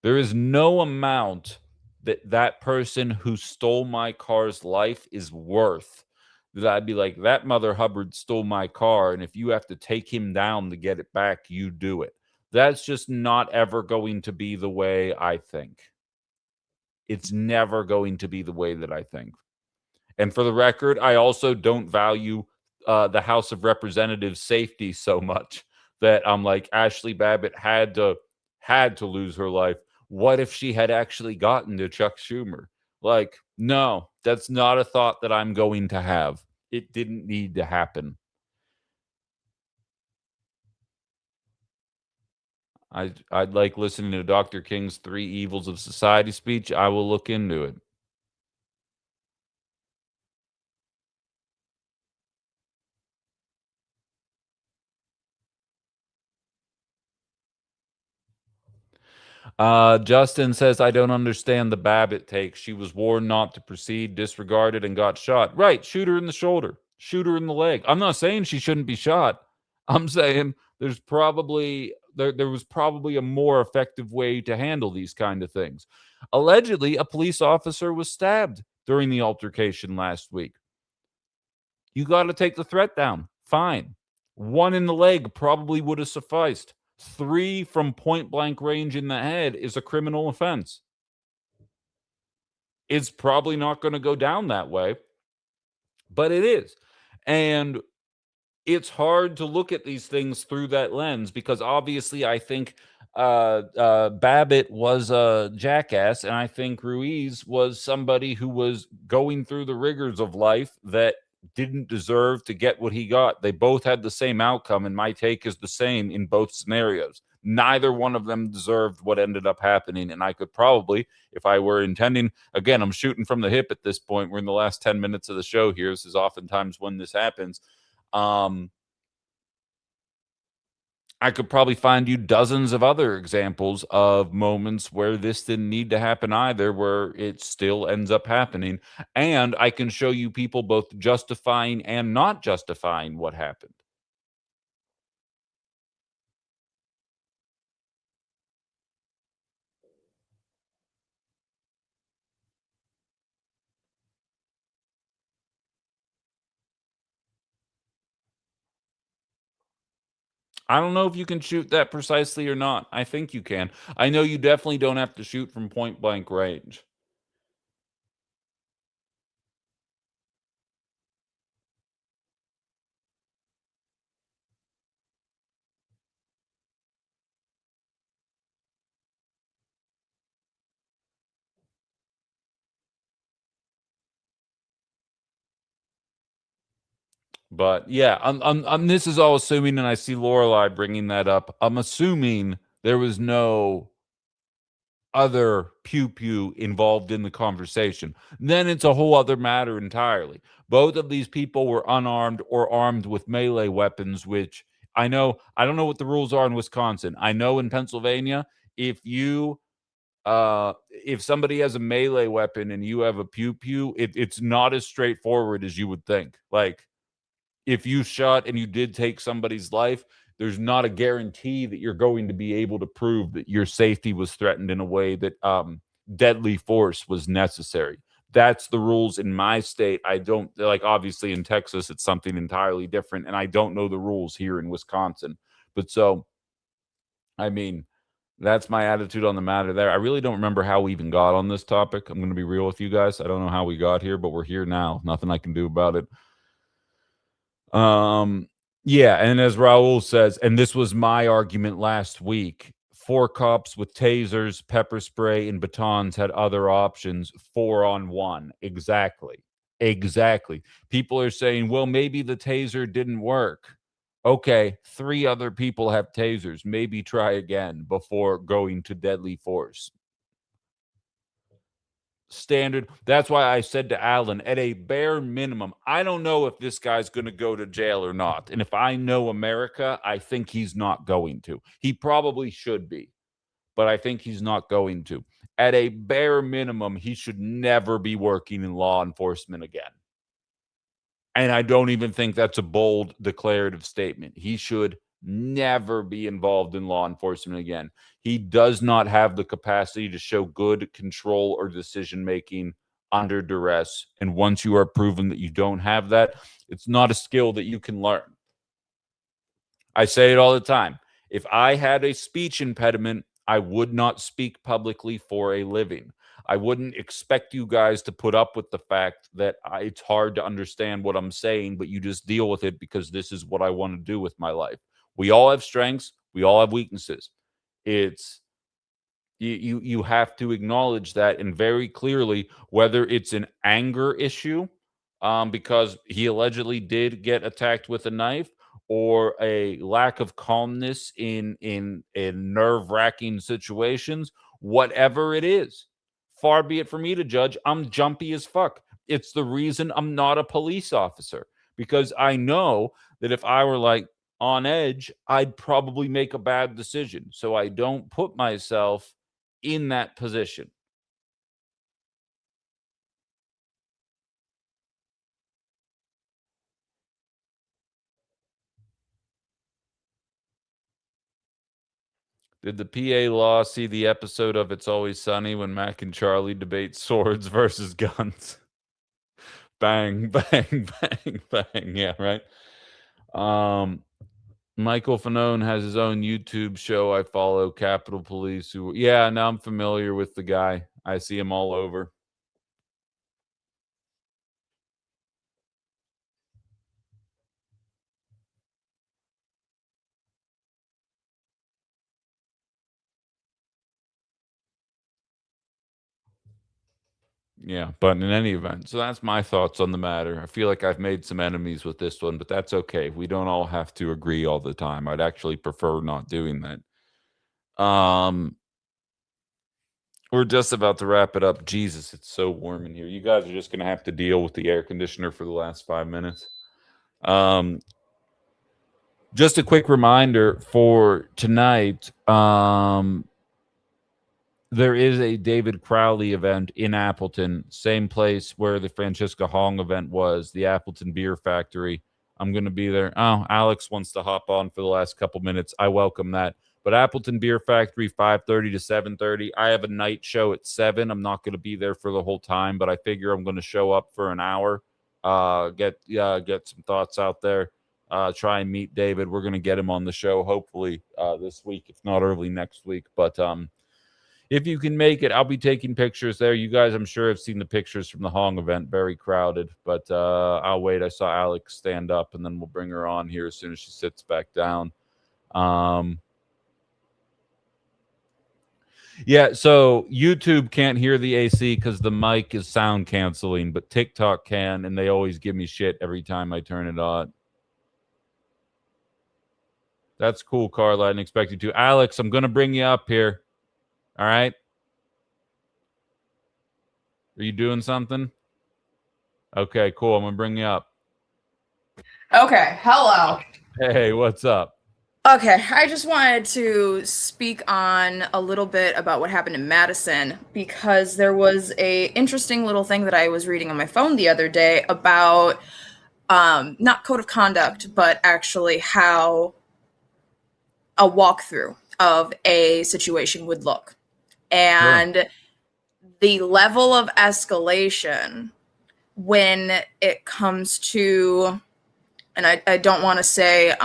There is no amount that person who stole my car's life is worth that I'd be like, that Mother Hubbard stole my car, and if you have to take him down to get it back, you do it. That's just not ever going to be the way I think. It's never going to be the way that I think. And for the record, I also don't value the House of Representatives' safety so much that I'm like, Ashley Babbitt had to lose her life. What if she had actually gotten to Chuck Schumer? Like, no, that's not a thought that I'm going to have. It didn't need to happen. I'd like listening to Dr. King's 3 Evils of Society speech. I will look into it. Justin says, I don't understand the Babbitt take. She was warned not to proceed, disregarded, and got shot. Right. Shoot her in the shoulder. Shoot her in the leg. I'm not saying she shouldn't be shot. I'm saying there's probably there was probably a more effective way to handle these kind of things. Allegedly, a police officer was stabbed during the altercation last week. You got to take the threat down. Fine. One in the leg probably would have sufficed. 3 from point blank range in the head is a criminal offense. It's probably not going to go down that way, but it is. And it's hard to look at these things through that lens because obviously I think Babbitt was a jackass, and I think Ruiz was somebody who was going through the rigors of life that didn't deserve to get what he got. They both had the same outcome, and my take is the same in both scenarios. Neither one of them deserved what ended up happening, and I could probably, if I were intending, again, I'm shooting from the hip at this point. We're in the last 10 minutes of the show here. This is oftentimes when this happens. I could probably find you dozens of other examples of moments where this didn't need to happen either, where it still ends up happening. And I can show you people both justifying and not justifying what happened. I don't know if you can shoot that precisely or not. I think you can. I know you definitely don't have to shoot from point blank range. But yeah, this is all assuming, and I see Lorelai bringing that up. I'm assuming there was no other pew pew involved in the conversation. Then it's a whole other matter entirely. Both of these people were unarmed or armed with melee weapons, which I don't know what the rules are in Wisconsin. I know in Pennsylvania, if somebody has a melee weapon and you have a pew pew, it's not as straightforward as you would think. Like, if you shot and you did take somebody's life, there's not a guarantee that you're going to be able to prove that your safety was threatened in a way that deadly force was necessary. That's the rules in my state. I don't, like, obviously in Texas, it's something entirely different, and I don't know the rules here in Wisconsin. But so, I mean, that's my attitude on the matter there. I really don't remember how we even got on this topic. I'm going to be real with you guys. I don't know how we got here, but we're here now. Nothing I can do about it. Yeah, and as Raul says, and this was my argument last week, 4 cops with tasers, pepper spray, and batons had other options. 4-on-1. Exactly. People are saying, well, maybe the taser didn't work. Okay, 3 other people have tasers. Maybe try again before going to deadly force. Standard. That's why I said to Alan, at a bare minimum, I don't know if this guy's going to go to jail or not. And if I know America, I think he's not going to. He probably should be, but I think he's not going to. At a bare minimum, he should never be working in law enforcement again. And I don't even think that's a bold declarative statement. He should never be involved in law enforcement again. He does not have the capacity to show good control or decision making under duress. And once you are proven that you don't have that, it's not a skill that you can learn. I say it all the time. If I had a speech impediment, I would not speak publicly for a living. I wouldn't expect you guys to put up with the fact that it's hard to understand what I'm saying, but you just deal with it because this is what I want to do with my life. We all have strengths. We all have weaknesses. It's you have to acknowledge that, and very clearly, whether it's an anger issue, because he allegedly did get attacked with a knife, or a lack of calmness in nerve-wracking situations, whatever it is, far be it for me to judge. I'm jumpy as fuck. It's the reason I'm not a police officer, because I know that if I were like on edge, I'd probably make a bad decision. So I don't put myself in that position. Did the PA law see the episode of It's Always Sunny when Mac and Charlie debate swords versus guns? Bang, bang, bang, bang. Yeah, right. Michael Fanone has his own YouTube show. I follow Capitol Police. Who, yeah, now I'm familiar with the guy. I see him all over. Yeah, but in any event, so that's my thoughts on the matter. I feel like I've made some enemies with this one, but that's okay. We don't all have to agree all the time. I'd actually prefer not doing that. We're just about to wrap it up. Jesus, it's so warm in here. You guys are just going to have to deal with the air conditioner for the last 5 minutes. Just a quick reminder for tonight. There is a David Crowley event in Appleton, same place where the Francisca Hong event was, the Appleton Beer Factory. I'm going to be there. Oh, Alex wants to hop on for the last couple minutes. I welcome that. But Appleton Beer Factory, 5:30 to 7:30. I have a night show at 7. I'm not going to be there for the whole time, but I figure I'm going to show up for an hour, get some thoughts out there, try and meet David. We're going to get him on the show hopefully this week, if not early next week. But if you can make it, I'll be taking pictures there. You guys, I'm sure, have seen the pictures from the Hong event. Very crowded, but I'll wait. I saw Alex stand up, and then we'll bring her on here as soon as she sits back down. Yeah, so YouTube can't hear the AC because the mic is sound canceling, but TikTok can, and they always give me shit every time I turn it on. That's cool, Carla. I didn't expect you to. Alex, I'm going to bring you up here. All right. Are you doing something? Okay, cool. I'm going to bring you up. Okay. Hello. Hey, what's up? Okay. I just wanted to speak on a little bit about what happened in Madison because there was a interesting little thing that I was reading on my phone the other day about not code of conduct, but actually how a walkthrough of a situation would look. And the level of escalation when it comes to, and I don't want to say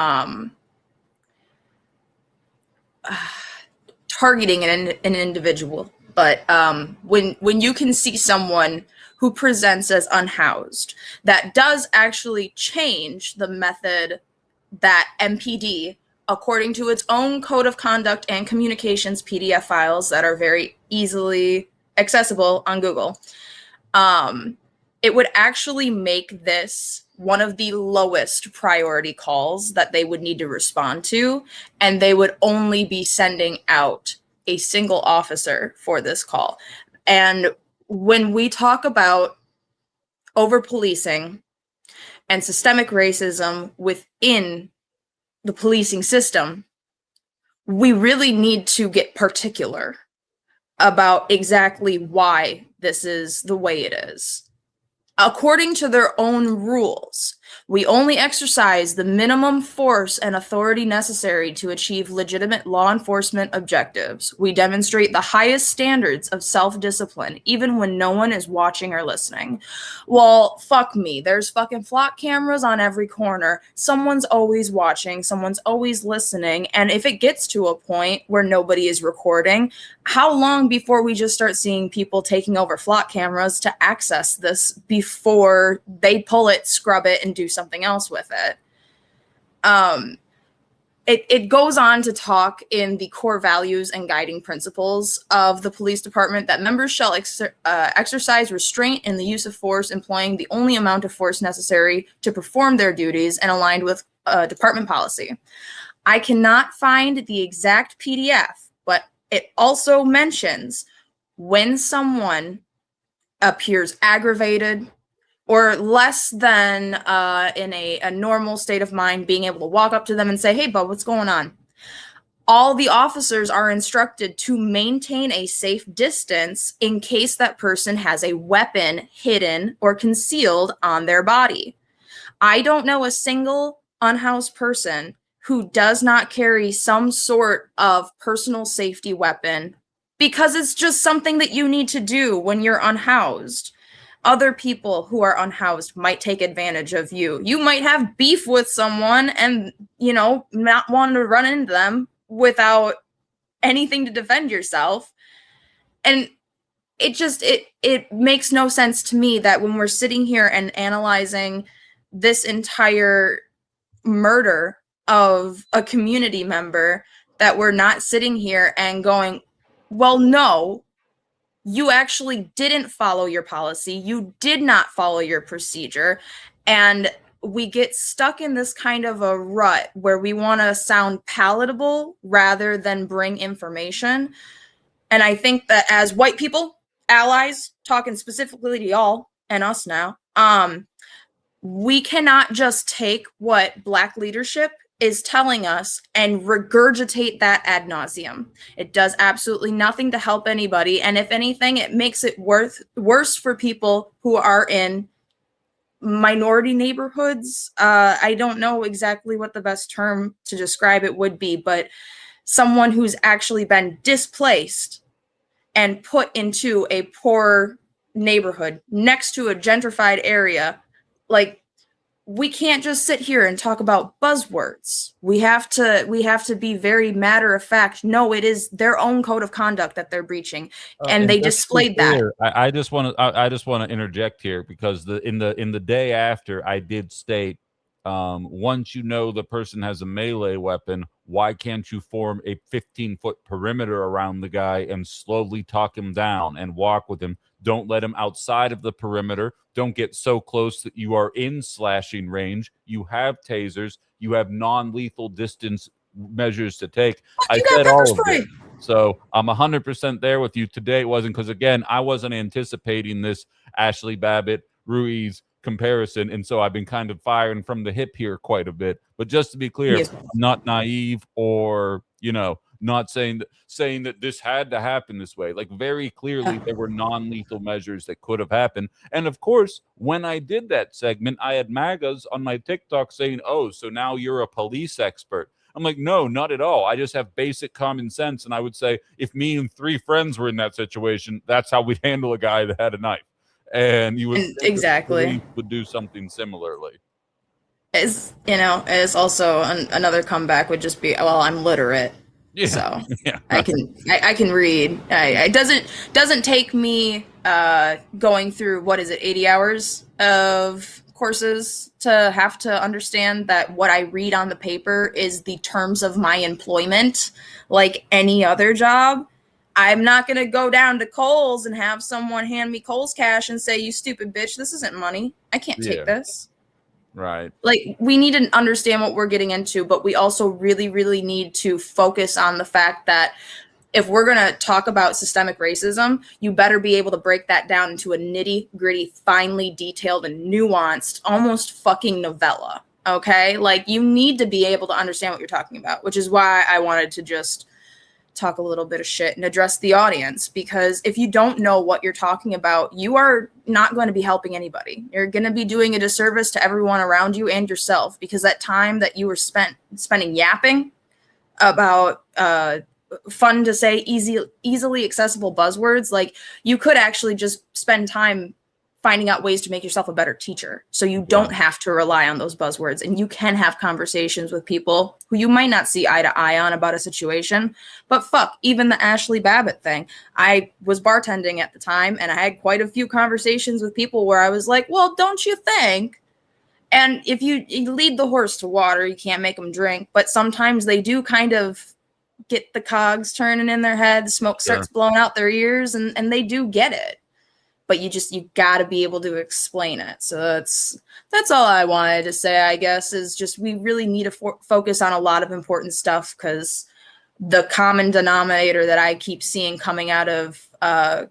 targeting an individual, but when you can see someone who presents as unhoused, that does actually change the method that MPD, according to its own code of conduct and communications PDF files that are very easily accessible on Google, it would actually make this one of the lowest priority calls that they would need to respond to, and they would only be sending out a single officer for this call. And when we talk about over-policing and systemic racism within the policing system, we really need to get particular about exactly why this is the way it is. According to their own rules, we only exercise the minimum force and authority necessary to achieve legitimate law enforcement objectives. We demonstrate the highest standards of self-discipline, even when no one is watching or listening. Well, fuck me. There's fucking flock cameras on every corner. Someone's always watching. Someone's always listening. And if it gets to a point where nobody is recording, how long before we just start seeing people taking over flock cameras to access this before they pull it, scrub it, and do something else with it? It goes on to talk in the core values and guiding principles of the police department that members shall exercise restraint in the use of force, employing the only amount of force necessary to perform their duties and aligned with department policy. I cannot find the exact PDF, but it also mentions when someone appears aggravated or less than in a normal state of mind, being able to walk up to them and say, "Hey, bud, what's going on?" all the officers are instructed to maintain a safe distance in case that person has a weapon hidden or concealed on their body. I don't know a single unhoused person who does not carry some sort of personal safety weapon, because it's just something that you need to do when you're unhoused. Other people who are unhoused might take advantage of you. You might have beef with someone and, you know, not want to run into them without anything to defend yourself. And it makes no sense to me that when we're sitting here and analyzing this entire murder of a community member, that we're not sitting here and going, well, no, you actually didn't follow your policy. You did not follow your procedure. And we get stuck in this kind of a rut where we want to sound palatable rather than bring information. And I think that as white people, allies, talking specifically to y'all and us now, we cannot just take what Black leadership is telling us and regurgitate that ad nauseum. It does absolutely nothing to help anybody. And if anything, it makes it worse for people who are in minority neighborhoods. I don't know exactly what the best term to describe it would be, but someone who's actually been displaced and put into a poor neighborhood next to a gentrified area. Like, we can't just sit here and talk about buzzwords. We have to be very matter of fact. No, it is their own code of conduct that they're breaching, and they displayed that. I just want to interject here, because in the day after, I did state, once you know the person has a melee weapon, why can't you form a 15-foot perimeter around the guy and slowly talk him down and walk with him? Don't let him outside of the perimeter. Don't get so close that you are in slashing range. You have tasers. You have non-lethal distance measures to take. I said all of it. So I'm 100% there with you. Today it wasn't, because, again, I wasn't anticipating this Ashley Babbitt Ruiz comparison, and so I've been kind of firing from the hip here quite a bit. But just to be clear, yes, I'm not naive or, you know, not saying that this had to happen this way. Like, very clearly there were non-lethal measures that could have happened. And of course, when I did that segment, I had MAGAs on my TikTok saying, oh, so now you're a police expert. I'm like, no, not at all. I just have basic common sense. And I would say, if me and 3 friends were in that situation, that's how we'd handle a guy that had a knife. And you would exactly would do something similarly. As also another comeback would just be, well, I'm literate. Yeah. So yeah. I can read. It doesn't take me going through, what is it, 80 hours of courses to have to understand that what I read on the paper is the terms of my employment, like any other job. I'm not going to go down to Kohl's and have someone hand me Kohl's cash and say, you stupid bitch, this isn't money. I can't take this. Right. Like, we need to understand what we're getting into, but we also really, really need to focus on the fact that if we're going to talk about systemic racism, you better be able to break that down into a nitty-gritty, finely detailed and nuanced, almost fucking novella. Okay? Like, you need to be able to understand what you're talking about, which is why I wanted to just talk a little bit of shit and address the audience, because if you don't know what you're talking about, you are not going to be helping anybody. You're going to be doing a disservice to everyone around you and yourself, because that time that you were spending yapping about fun to say, easily accessible buzzwords, like, you could actually just spend time finding out ways to make yourself a better teacher, so you don't have to rely on those buzzwords, and you can have conversations with people who you might not see eye to eye on about a situation. But fuck, even the Ashley Babbitt thing. I was bartending at the time, and I had quite a few conversations with people where I was like, well, don't you think? And if you lead the horse to water, you can't make them drink, but sometimes they do kind of get the cogs turning in their head, the smoke starts blowing out their ears, and they do get it. But you got to be able to explain it. So that's all I wanted to say, I guess, is just we really need to focus on a lot of important stuff, because the common denominator that I keep seeing coming out of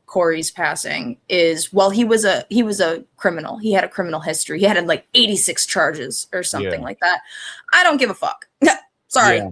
Corey's passing is, well, he was a criminal. He had a criminal history. He had like 86 charges or something like that. I don't give a fuck. Sorry. Yeah.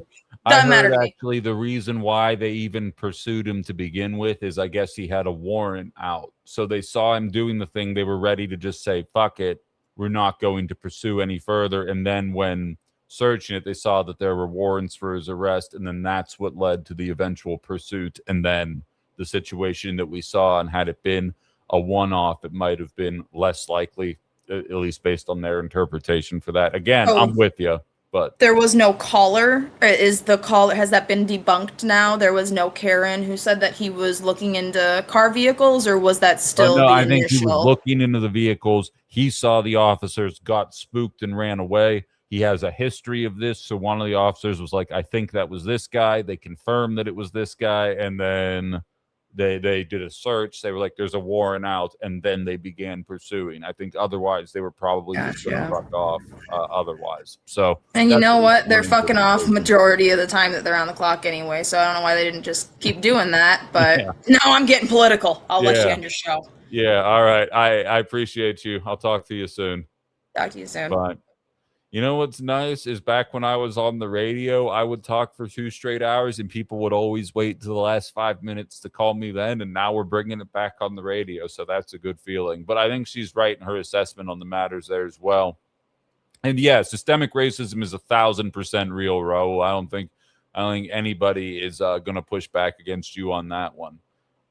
Doesn't matter to me. Actually, the reason why they even pursued him to begin with is I guess he had a warrant out. So they saw him doing the thing. They were ready to just say, fuck it. We're not going to pursue any further. And then when searching it, they saw that there were warrants for his arrest. And then that's what led to the eventual pursuit. And then the situation that we saw, and had it been a one-off, it might have been less likely, at least based on their interpretation for that. Again, I'm with you. But there was no caller. Has that been debunked now? There was no Karen who said that he was looking into car vehicles, or was that still no, the I initial? think he was looking into the vehicles. He saw the officers, got spooked, and ran away. He has a history of this. So one of the officers was like, I think that was this guy. They confirmed that it was this guy. And then they did a search. They were like, there's a warrant out. And then they began pursuing. I think otherwise they were probably just going to fuck off otherwise. So, and you know what? They're fucking off majority of the time that they're on the clock anyway. So I don't know why they didn't just keep doing that. But now I'm getting political. I'll let you end your show. Yeah. All right. I appreciate you. I'll talk to you soon. Talk to you soon. Bye. You know what's nice is back when I was on the radio, I would talk for 2 straight hours and people would always wait to the last 5 minutes to call me then. And now we're bringing it back on the radio. So that's a good feeling. But I think she's right in her assessment on the matters there as well. And yeah, systemic racism is 1,000% real, Raul. I don't think anybody is going to push back against you on that one.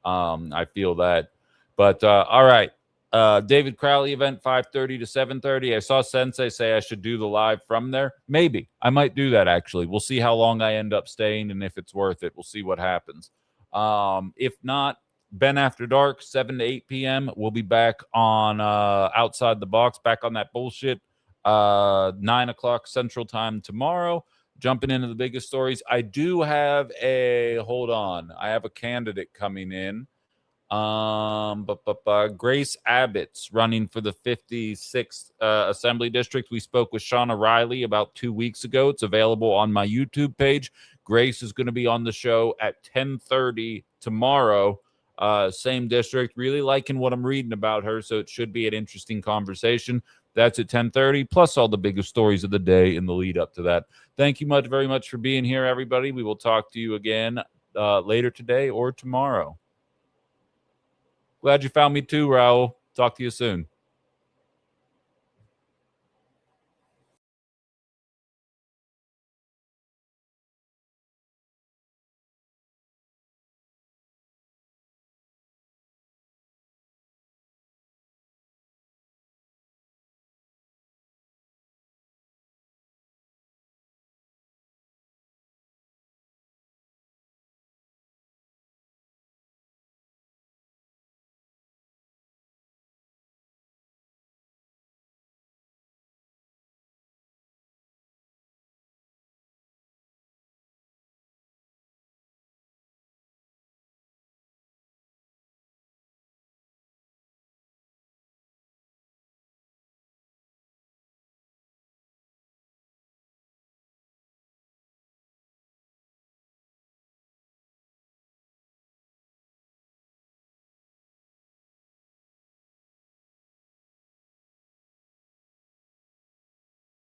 I feel that. But all right. David Crowley event 5:30 to 7:30. I saw Sensei say I should do the live from there. Maybe I might do that. Actually, we'll see how long I end up staying and if it's worth it. We'll see what happens. If not, Ben After Dark 7 to 8 p.m. We'll be back on Outside the Box, back on that bullshit. 9 o'clock Central Time tomorrow. Jumping into the biggest stories. I do have hold on. I have a candidate coming in. Grace Abbott's running for the 56th Assembly District. We spoke with Shauna Riley about 2 weeks ago. It's available on my YouTube page. Grace is going to be on the show at 10:30 tomorrow. Same district. Really liking what I'm reading about her, so it should be an interesting conversation. That's at 10:30, plus all the biggest stories of the day in the lead up to that. Thank you very much for being here, everybody. We will talk to you again later today or tomorrow. Glad you found me too, Raul. Talk to you soon.